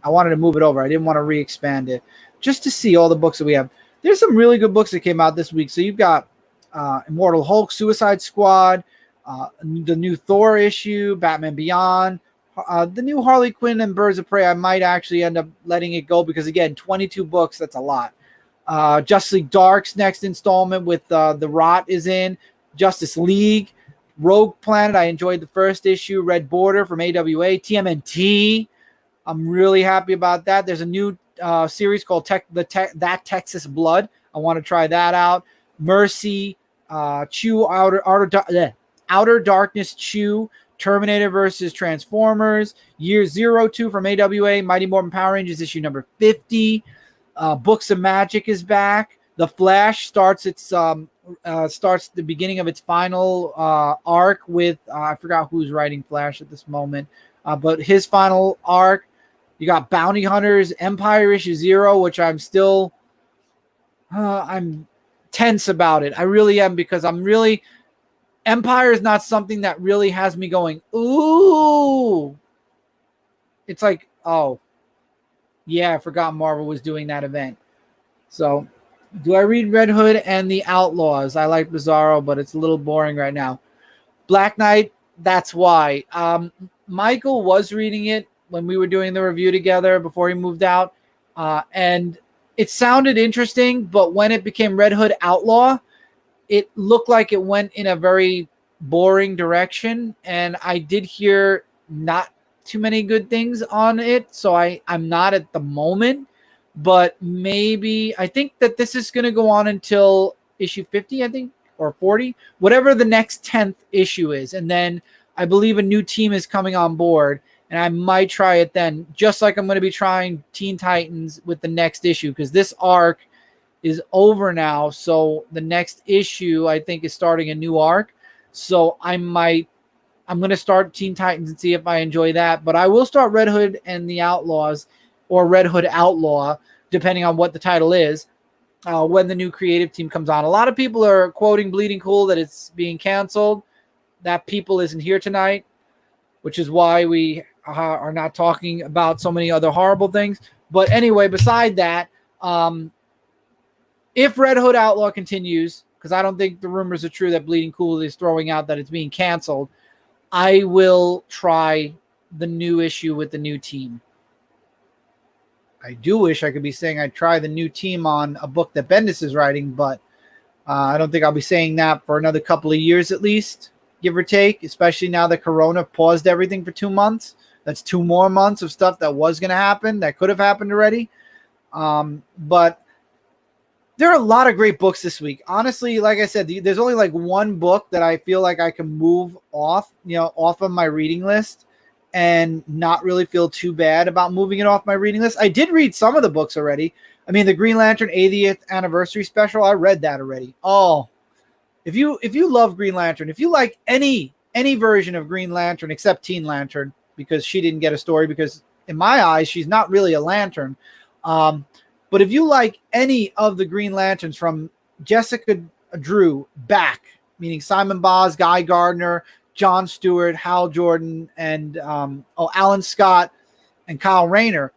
I wanted to move it over. I didn't want to re-expand it. Just to see all the books that we have. There's some really good books that came out this week. So you've got Immortal Hulk, Suicide Squad, the new Thor issue, Batman Beyond, the new Harley Quinn and Birds of Prey. I might actually end up letting it go because, again, 22 books, that's a lot. Justice League Dark's next installment with The Rot is in. Justice League, Rogue Planet. I enjoyed the first issue. Red Border from AWA. TMNT. I'm really happy about that. There's a new series called That Texas Blood. I want to try that out. Mercy, Chew, Outer Darkness, Chew, Terminator versus Transformers, Year 02 from AWA, Mighty Morphin Power Rangers issue number 50. Books of Magic is back. The Flash starts the beginning of its final arc with I forgot who's writing Flash at this moment, but his final arc. You got Bounty Hunters, Empire issue 0, which I'm still I'm tense about it. I really am because Empire is not something that really has me going, ooh. It's like, oh, yeah, I forgot Marvel was doing that event. So, do I read Red Hood and the Outlaws? I like Bizarro, but it's a little boring right now. Black Knight, that's why. Michael was reading it when we were doing the review together before he moved out. And it sounded interesting, but when it became Red Hood Outlaw, it looked like it went in a very boring direction. And I did hear not too many good things on it. So I'm not at the moment, but maybe I think that this is going to go on until issue 50, I think, or 40, whatever the next 10th issue is. And then I believe a new team is coming on board. And I might try it then, just like I'm going to be trying Teen Titans with the next issue, because this arc is over now. So the next issue, I think, is starting a new arc. So I'm going to start Teen Titans and see if I enjoy that. But I will start Red Hood and the Outlaws, or Red Hood Outlaw, depending on what the title is, when the new creative team comes on. A lot of people are quoting Bleeding Cool that it's being canceled. That people isn't here tonight, which is why we are not talking about so many other horrible things. But anyway, beside that, if Red Hood Outlaw continues, because I don't think the rumors are true that Bleeding Cool is throwing out that it's being canceled, I will try the new issue with the new team. I do wish I could be saying I'd try the new team on a book that Bendis is writing, but I don't think I'll be saying that for another couple of years at least, give or take, especially now that Corona paused everything for 2 months. That's 2 more months of stuff that was going to happen, that could have happened already. But there are a lot of great books this week. Honestly, like I said, there's only like one book that I feel like I can move off of my reading list and not really feel too bad about moving it off my reading list. I did read some of the books already. I mean, the Green Lantern 80th anniversary special, I read that already. Oh, if you love Green Lantern, if you like any version of Green Lantern except Teen Lantern, because she didn't get a story, because in my eyes, she's not really a lantern. But if you like any of the Green Lanterns from Jessica Drew back, meaning Simon Boz, Guy Gardner, John Stewart, Hal Jordan, and Alan Scott and Kyle Rayner,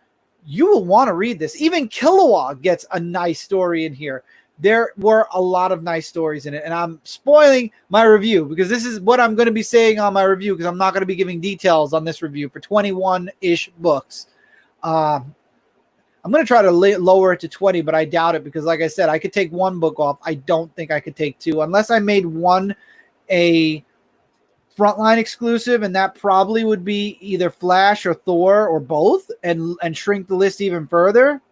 you will want to read this. Even Kilowog gets a nice story in here. There were a lot of nice stories in it, and I'm spoiling my review because this is what I'm going to be saying on my review, because I'm not going to be giving details on this review for 21-ish books. I'm going to try to lower it to 20, but I doubt it because, like I said, I could take one book off. I don't think I could take two unless I made one a Frontline exclusive, and that probably would be either Flash or Thor or both, and shrink the list even further.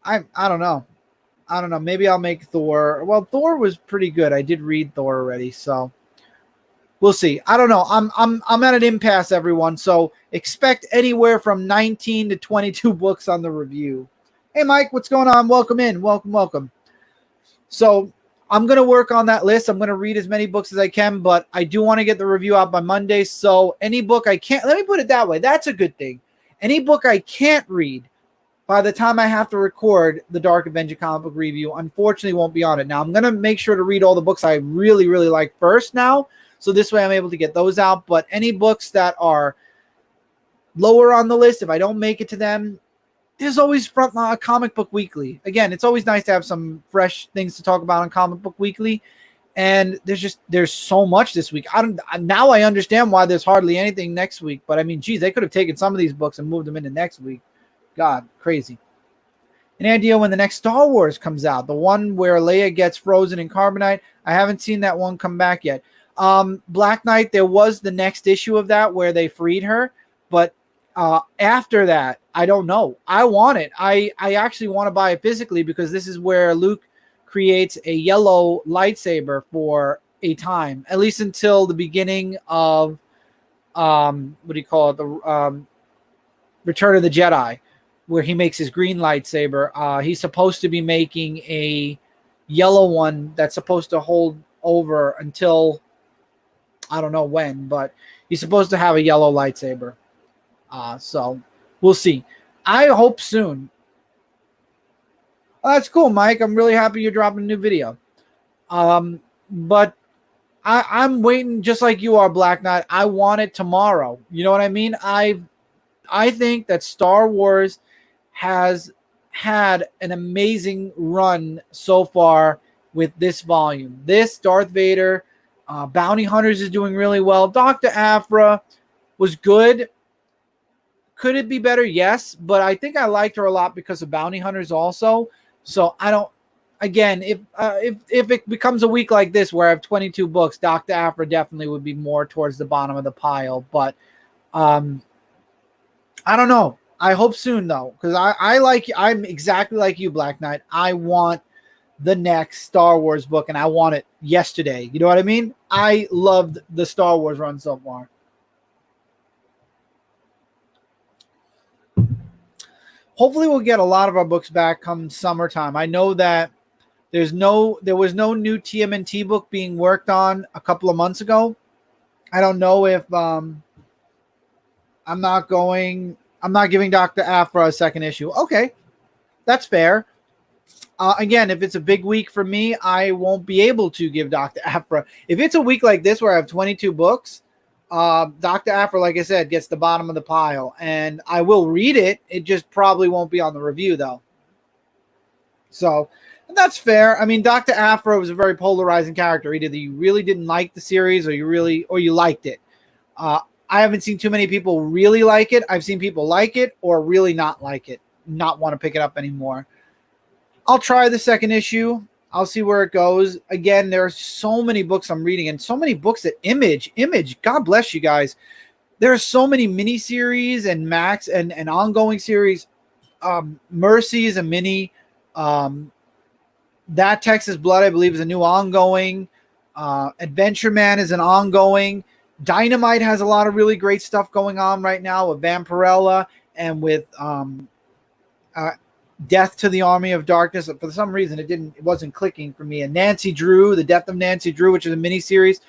I don't know. I don't know. Maybe I'll make Thor. Well, Thor was pretty good. I did read Thor already, so we'll see. I don't know. I'm at an impasse, everyone. So expect anywhere from 19 to 22 books on the review. Hey, Mike, what's going on? Welcome in. Welcome. So I'm going to work on that list. I'm going to read as many books as I can, but I do want to get the review out by Monday. So any book I can't, let me put it that way. That's a good thing. Any book I can't read by the time I have to record the Dark Avenger comic book review, unfortunately won't be on it. Now, I'm going to make sure to read all the books I really, really like first now. So this way I'm able to get those out. But any books that are lower on the list, if I don't make it to them, there's always Frontline Comic Book Weekly. Again, it's always nice to have some fresh things to talk about on Comic Book Weekly. And there's so much this week. Now I understand why there's hardly anything next week. But I mean, geez, they could have taken some of these books and moved them into next week. God, crazy. Any idea when the next Star Wars comes out? The one where Leia gets frozen in carbonite? I haven't seen that one come back yet. Black Knight, there was the next issue of that where they freed her, but after that, I don't know. I want it. I actually want to buy it physically because this is where Luke creates a yellow lightsaber for a time, at least until the beginning of the Return of the Jedi, where he makes his green lightsaber. He's supposed to be making a yellow one that's supposed to hold over until I don't know when, but he's supposed to have a yellow lightsaber. So we'll see. I hope soon. Oh, that's cool, Mike. I'm really happy you're dropping a new video. But I'm waiting just like you are, Black Knight. I want it tomorrow. You know what I mean? I think that Star Wars has had an amazing run so far with this volume. This Darth Vader, Bounty Hunters is doing really well. Dr. Aphra was good. Could it be better? Yes, but I think I liked her a lot because of Bounty Hunters also. So I don't. Again, if it becomes a week like this where I have 22 books, Dr. Aphra definitely would be more towards the bottom of the pile. But I don't know. I hope soon though, because I'm exactly like you, Black Knight. I want the next Star Wars book, and I want it yesterday. You know what I mean? I loved the Star Wars run so far. Hopefully we'll get a lot of our books back come summertime. I know that there was no new TMNT book being worked on a couple of months ago. I don't know if I'm not giving Dr. Aphra a second issue. Okay, that's fair. Again, if it's a big week for me, I won't be able to give Dr. Aphra. If it's a week like this where I have 22 books, Dr. Aphra, like I said, gets the bottom of the pile, and I will read it. It just probably won't be on the review, though. So that's fair. I mean, Dr. Aphra was a very polarizing character. Either you really didn't like the series, or you liked it. I haven't seen too many people really like it. I've seen people like it or really not like it, not want to pick it up anymore. I'll try the second issue. I'll see where it goes. Again, there are so many books I'm reading and so many books that Image, God bless you guys. There are so many miniseries and Max and ongoing series. Mercy is a mini. That Texas Blood, I believe, is a new ongoing. Adventure Man is an ongoing. Dynamite has a lot of really great stuff going on right now with Vampirella and with Death to the Army of Darkness. For some reason, it wasn't clicking for me. And Nancy Drew, The Death of Nancy Drew, which is a miniseries.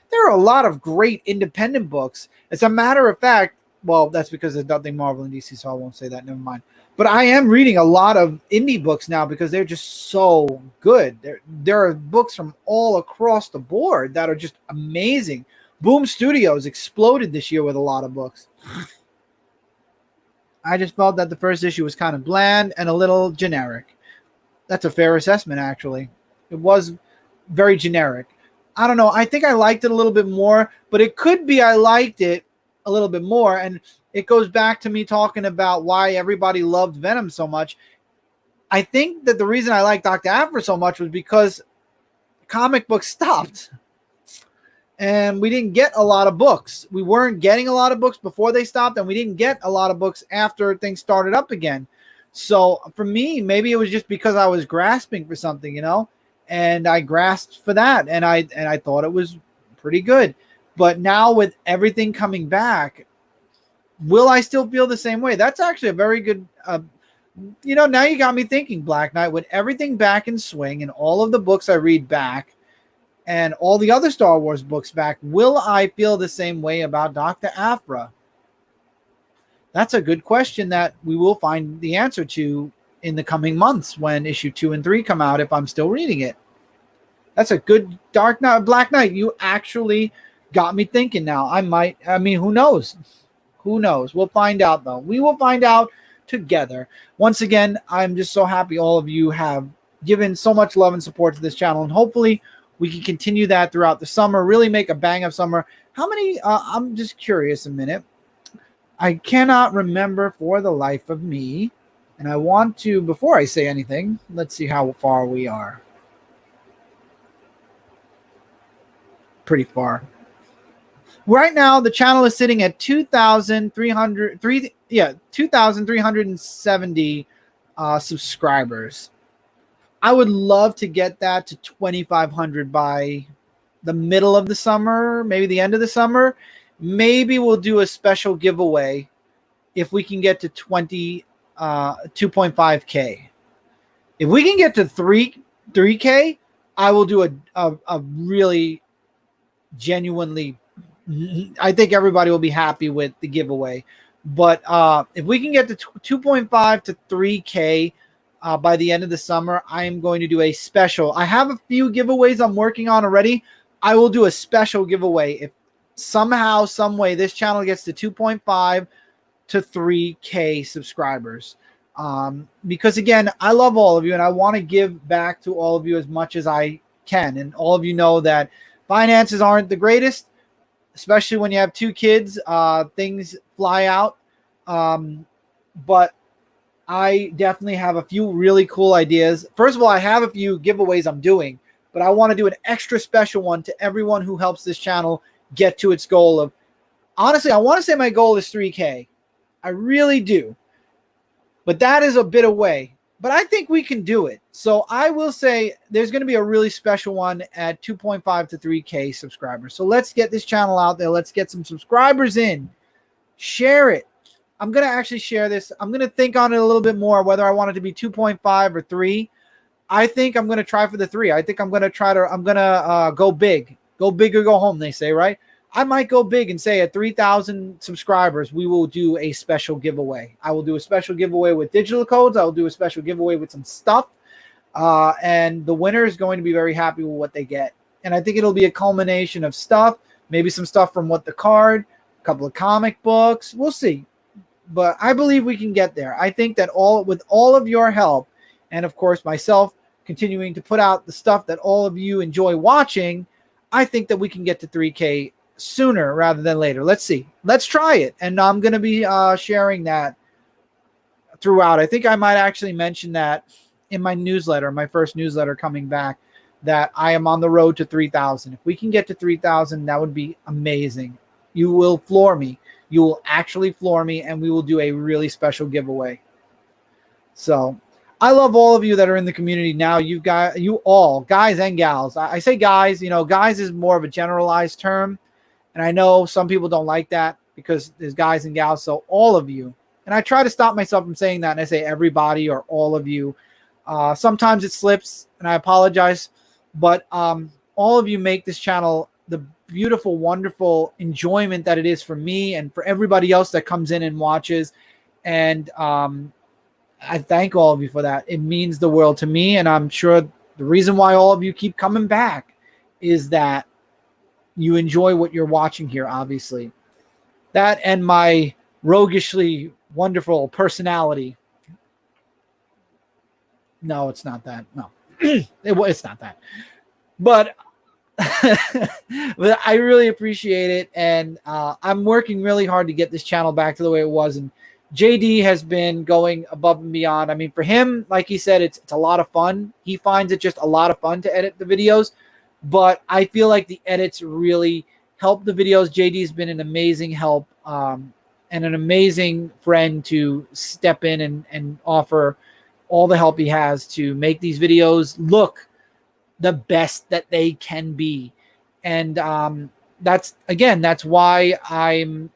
There are a lot of great independent books. As a matter of fact, well, that's because there's nothing Marvel and DC, so I won't say that. Never mind. But I am reading a lot of indie books now because they're just so good. There are books from all across the board that are just amazing. Boom Studios exploded this year with a lot of books. I just felt that the first issue was kind of bland and a little generic. That's a fair assessment, actually. It was very generic. I don't know. I think I liked it a little bit more, but it could be I liked it a little bit more. And it goes back to me talking about why everybody loved Venom so much. I think that the reason I liked Dr. Aphra so much was because comic books stopped. And we didn't get a lot of books. We weren't getting a lot of books before they stopped, and we didn't get a lot of books after things started up again. So for me, maybe it was just because I was grasping for something, you know? And I grasped for that, and I thought it was pretty good. But now with everything coming back, will I still feel the same way? That's actually a very good, now you got me thinking, Black Knight, with everything back in swing and all of the books I read back and all the other Star Wars books back, will I feel the same way about Dr. Aphra? That's a good question that we will find the answer to in the coming months when issue 2 and 3 come out, if I'm still reading it. That's a good Black Knight. You actually got me thinking now. Who knows? Who knows? We'll find out, though. We will find out together. Once again, I'm just so happy all of you have given so much love and support to this channel, and hopefully we can continue that throughout the summer, really make a bang of summer. How many, I'm just curious a minute. I cannot remember for the life of me, and I want to, before I say anything, let's see how far we are. Pretty far. Right now, the channel is sitting at 2,370 subscribers. I would love to get that to 2,500 by the middle of the summer, maybe the end of the summer. Maybe we'll do a special giveaway if we can get to 2.5K. If we can get to 3K, I will do a really genuinely, I think everybody will be happy with the giveaway. But if we can get to 2.5 to 3K by the end of the summer, I am going to do a special. I have a few giveaways I'm working on already. I will do a special giveaway if somehow, some way, this channel gets to 2.5 to 3K subscribers. Because again, I love all of you and I want to give back to all of you as much as I can. And all of you know that finances aren't the greatest, especially when you have 2 kids. Things fly out. But I definitely have a few really cool ideas. First of all, I have a few giveaways I'm doing, but I want to do an extra special one to everyone who helps this channel get to its goal of, honestly, I want to say my goal is 3K. I really do. But that is a bit away. But I think we can do it. So I will say there's going to be a really special one at 2.5 to 3K subscribers. So let's get this channel out there. Let's get some subscribers in. Share it. I'm going to actually share this. I'm going to think on it a little bit more, whether I want it to be 2.5 or 3. I think I'm going to try for the 3. I think I'm going to go big. Go big or go home, they say, right? I might go big and say at 3,000 subscribers, we will do a special giveaway. I will do a special giveaway with digital codes. I will do a special giveaway with some stuff. And the winner is going to be very happy with what they get. And I think it'll be a culmination of stuff, maybe some stuff from What the Card, a couple of comic books. We'll see. But I believe we can get there. I think that with all of your help, and of course myself continuing to put out the stuff that all of you enjoy watching, I think that we can get to 3K sooner rather than later. Let's see. Let's try it. And I'm going to be sharing that throughout. I think I might actually mention that in my newsletter, my first newsletter coming back, that I am on the road to 3,000. If we can get to 3,000, that would be amazing. You will floor me. You will actually floor me, and we will do a really special giveaway. So I love all of you that are in the community now. You all, guys and gals. I say guys, guys is more of a generalized term. And I know some people don't like that because there's guys and gals. So all of you, and I try to stop myself from saying that, and I say everybody or all of you. Sometimes it slips, and I apologize. But all of you make this channel the beautiful, wonderful enjoyment that it is for me and for everybody else that comes in and watches. And I thank all of you for that. It means the world to me. And I'm sure the reason why all of you keep coming back is that you enjoy what you're watching here, obviously. That and my roguishly wonderful personality. No, it's not that. No, it's not that. But, but I really appreciate it. And I'm working really hard to get this channel back to the way it was. And JD has been going above and beyond. I mean, for him, like he said, it's a lot of fun. He finds it just a lot of fun to edit the videos. But I feel like the edits really help the videos. JD's been an amazing help and an amazing friend to step in and offer all the help he has to make these videos look the best that they can be. And that's why I'm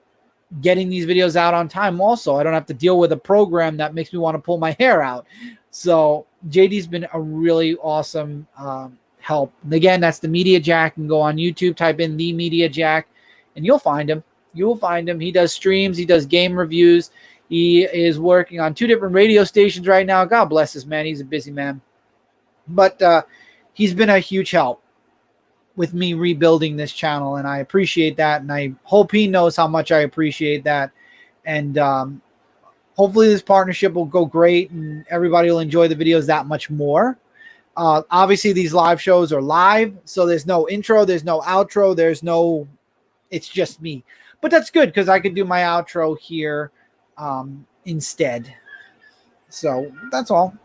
getting these videos out on time. Also, I don't have to deal with a program that makes me want to pull my hair out. So JD's been a really awesome help. And again, that's the Media Jack. And go on YouTube, type in the Media Jack, and you'll find him. You will find him. He does streams. He does game reviews. He is working on 2 different radio stations right now. God bless this man. He's a busy man. But he's been a huge help with me rebuilding this channel, and I appreciate that. And I hope he knows how much I appreciate that. And hopefully this partnership will go great, and everybody will enjoy the videos that much more. Obviously, these live shows are live, so there's no intro, there's no outro, it's just me. But that's good because I could do my outro here instead. So that's all.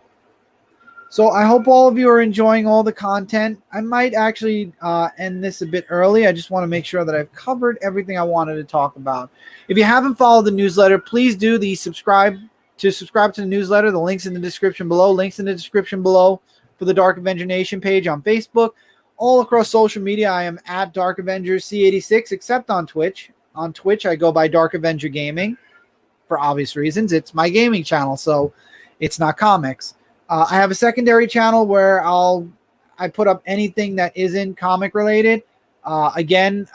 So I hope all of you are enjoying all the content. I might actually end this a bit early. I just want to make sure that I've covered everything I wanted to talk about. If you haven't followed the newsletter, please do subscribe to the newsletter. The link's in the description below. Links in the description below for the Dark Avenger Nation page on Facebook. All across social media, I am at Dark Avenger C86, except on Twitch. On Twitch, I go by Dark Avenger Gaming for obvious reasons. It's my gaming channel, so it's not comics. I have a secondary channel where I put up anything that isn't comic related. Again,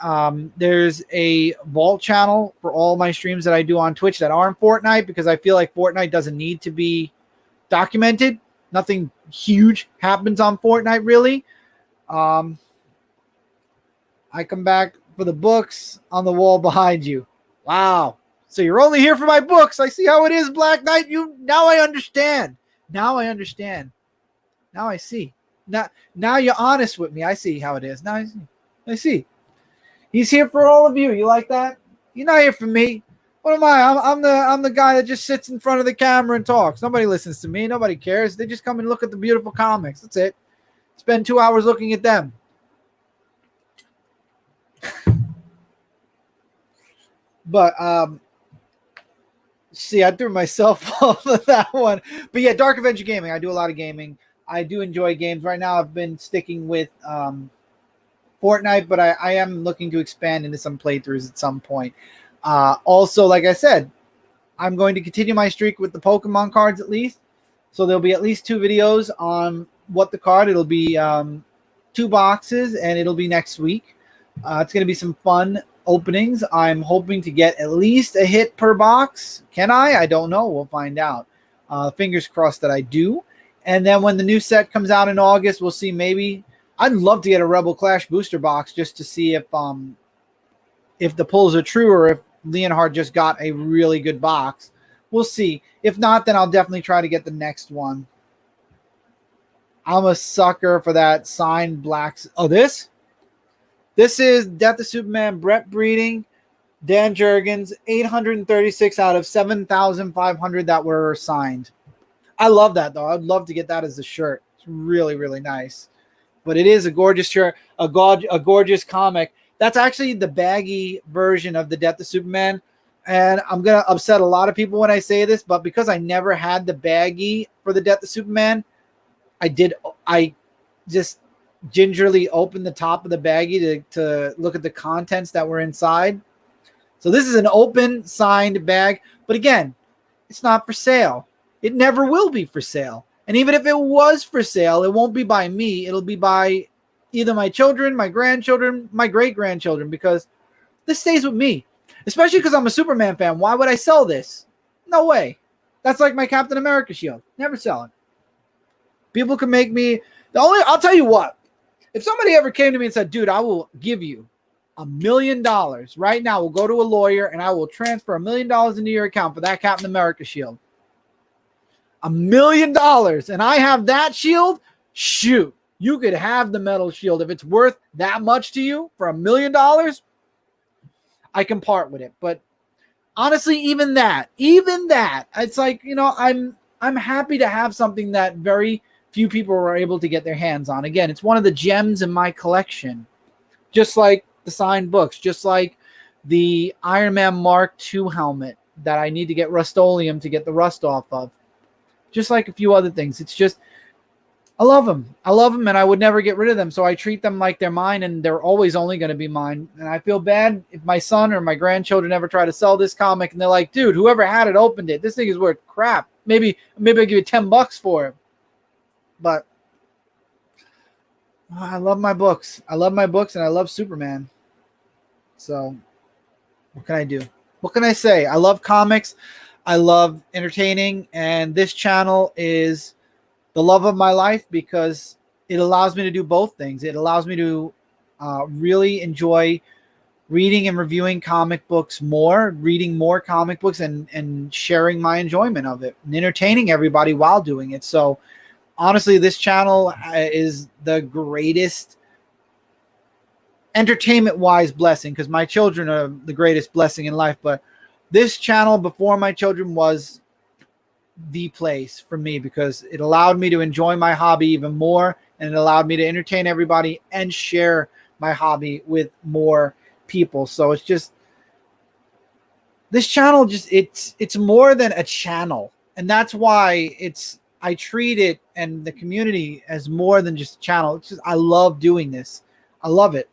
there's a vault channel for all my streams that I do on Twitch that aren't Fortnite, because I feel like Fortnite doesn't need to be documented. Nothing huge happens on Fortnite, really. I come back for the books on the wall behind you. Wow. So you're only here for my books. I see how it is, Black Knight. Now I understand. Now I understand. Now I see. Now you're honest with me. I see how it is. Now I see. He's here for all of you. You like that? You're not here for me. What am I? I'm the guy that just sits in front of the camera and talks. Nobody listens to me. Nobody cares. They just come and look at the beautiful comics. That's it. Spend 2 hours looking at them. But see, I threw myself off of that one. But yeah, Dark Avenger Gaming. I do a lot of gaming. I do enjoy games. Right now, I've been sticking with Fortnite, but I am looking to expand into some playthroughs at some point. Also, like I said, I'm going to continue my streak with the Pokemon cards at least. So there'll be at least 2 videos on what the card. It'll be 2 boxes, and it'll be next week. It's going to be some fun openings. I'm hoping to get at least a hit per box. Can I? I don't know. We'll find out. Fingers crossed that I do. And then when the new set comes out in August, we'll see. Maybe I'd love to get a Rebel Clash booster box just to see if the pulls are true, or if Leonhard just got a really good box. We'll see. If not, then I'll definitely try to get the next one. I'm a sucker for that signed blacks. Oh, this? This is Death of Superman, Brett Breeding, Dan Jurgens, 836 out of 7,500 that were signed. I love that, though. I'd love to get that as a shirt. It's really, really nice. But it is a gorgeous shirt, a gorgeous comic. That's actually the baggy version of the Death of Superman. And I'm going to upset a lot of people when I say this, but because I never had the baggy for the Death of Superman, I just gingerly opened the top of the baggie to look at the contents that were inside. So this is an open, signed bag. But again, it's not for sale. It never will be for sale. And even if it was for sale, it won't be by me. It'll be by either my children, my grandchildren, my great-grandchildren, because this stays with me. Especially because I'm a Superman fan. Why would I sell this? No way. That's like my Captain America shield. Never sell it. People can make me... I'll tell you what. If somebody ever came to me and said, dude, I will give you $1 million right now. We'll go to a lawyer and I will transfer $1 million into your account for that Captain America shield. $1 million. And I have that shield. Shoot. You could have the metal shield. If it's worth that much to you for $1 million, I can part with it. But honestly, even that, it's like, I'm happy to have something that very few people are able to get their hands on. Again, it's one of the gems in my collection. Just like the signed books, just like the Iron Man Mark II helmet that I need to get Rust-Oleum to get the rust off of. Just like a few other things. It's just, I love them. And I would never get rid of them. So I treat them like they're mine, and they're always only going to be mine. And I feel bad if my son or my grandchildren ever try to sell this comic and they're like, dude, whoever had it opened it. This thing is worth crap. Maybe I'll give you $10 for it. But I love my books. And I love Superman. So what can I do? What can I say? I love comics. I love entertaining. And this channel is the love of my life because it allows me to do both things. It allows me to really enjoy reading and reviewing comic books more, reading more comic books, and sharing my enjoyment of it and entertaining everybody while doing it. So honestly, this channel is the greatest entertainment-wise blessing because my children are the greatest blessing in life. But this channel before my children was the place for me because it allowed me to enjoy my hobby even more, and it allowed me to entertain everybody and share my hobby with more people. So it's just, this channel it's more than a channel, and that's why I treat it and the community as more than just a channel. It's just, I love doing this. I love it.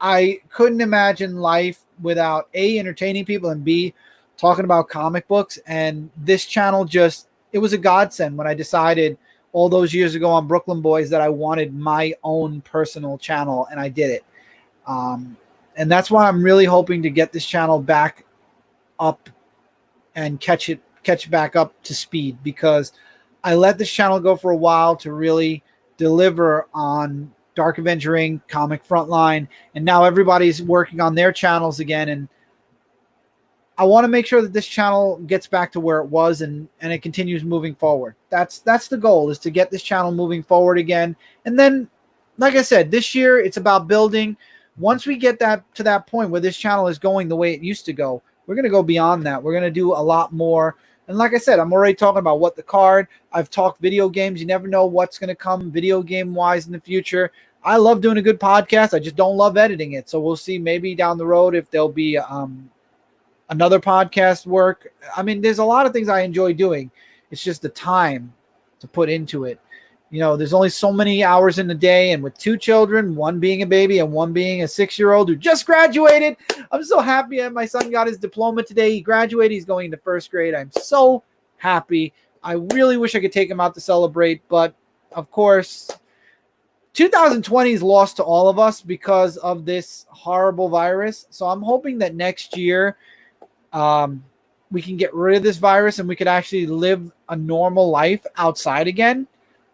I couldn't imagine life without A, entertaining people, and B, talking about comic books. And this channel it was a godsend when I decided all those years ago on Brooklyn Boys that I wanted my own personal channel, and I did it. And that's why I'm really hoping to get this channel back up and catch it back up to speed, because I let this channel go for a while to really deliver on Dark Avenger Inc., Comic Frontline, and now everybody's working on their channels again. And I want to make sure that this channel gets back to where it was and it continues moving forward. That's the goal, is to get this channel moving forward again. And then, like I said, this year it's about building. Once we get to that point where this channel is going the way it used to go, we're going to go beyond that. We're going to do a lot more. And like I said, I'm already talking about what the card. I've talked video games. You never know what's going to come video game-wise in the future. I love doing a good podcast. I just don't love editing it. So we'll see maybe down the road if there'll be another podcast work. I mean, there's a lot of things I enjoy doing. It's just the time to put into it. There's only so many hours in the day, and with 2 children, one being a baby and one being a 6-year-old who just graduated. I'm so happy that my son got his diploma today. He graduated. He's going into 1st grade. I'm so happy. I really wish I could take him out to celebrate, but of course, 2020 is lost to all of us because of this horrible virus. So I'm hoping that next year we can get rid of this virus and we could actually live a normal life outside again.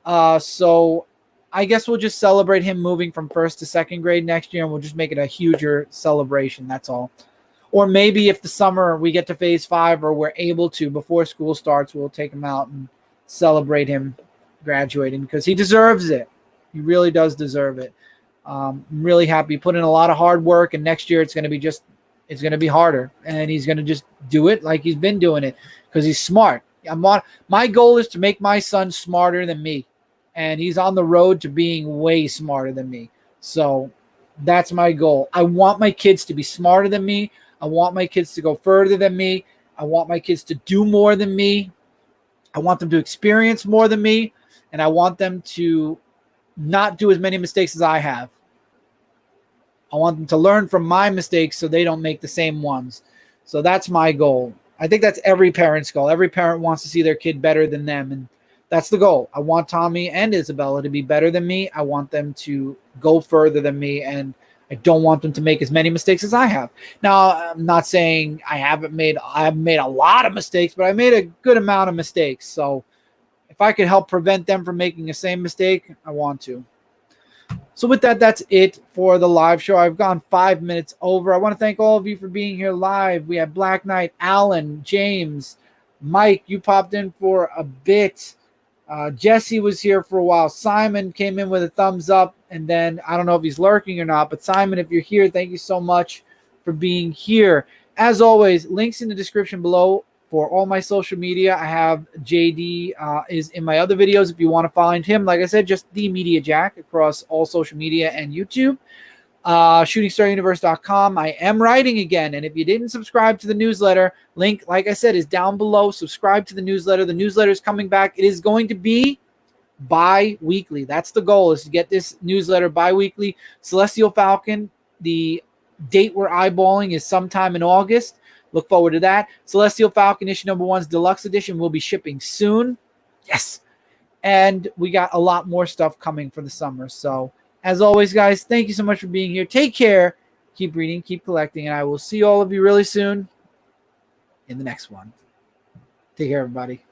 So I guess we'll just celebrate him moving from 1st to 2nd grade next year, and we'll just make it a huger celebration. That's all. Or maybe if the summer we get to phase 5, or we're able to before school starts, we'll take him out and celebrate him graduating, because he deserves it. He really does deserve it. I'm really happy. He put in a lot of hard work, and next year it's going to be harder, and he's going to just do it like he's been doing it because he's smart. My goal is to make my son smarter than me, and he's on the road to being way smarter than me. So that's my goal. I want my kids to be smarter than me. I want my kids to go further than me. I want my kids to do more than me. I want them to experience more than me, and I want them to not do as many mistakes as I have. I want them to learn from my mistakes so they don't make the same ones. So that's my goal. I think that's every parent's goal. Every parent wants to see their kid better than them, and that's the goal. I want Tommy and Isabella to be better than me. I want them to go further than me, and I don't want them to make as many mistakes as I have. Now, I'm not saying I haven't made a lot of mistakes, but I made a good amount of mistakes. So if I could help prevent them from making the same mistake, I want to. So with that, that's it for the live show. I've gone 5 minutes over. I want to thank all of you for being here live. We had Black Knight, Alan, James, Mike, you popped in for a bit. Jesse was here for a while. Simon came in with a thumbs up, and then I don't know if he's lurking or not, but Simon, if you're here, thank you so much for being here. As always, links in the description below for all my social media. I have JD is in my other videos. If you want to find him, like I said, just the Media Jack across all social media and YouTube. ShootingStarUniverse.com. I am writing again, and if you didn't subscribe to the newsletter, link, like I said, is down below. Subscribe to the newsletter. The newsletter is coming back. It is going to be bi-weekly. That's the goal, is to get this newsletter bi-weekly. Celestial Falcon, the date we're eyeballing is sometime in August. Look forward to that. Celestial Falcon issue number 1's deluxe edition will be shipping soon. Yes. And we got a lot more stuff coming for the summer. So as always, guys, thank you so much for being here. Take care. Keep reading, keep collecting, and I will see all of you really soon in the next one. Take care, everybody.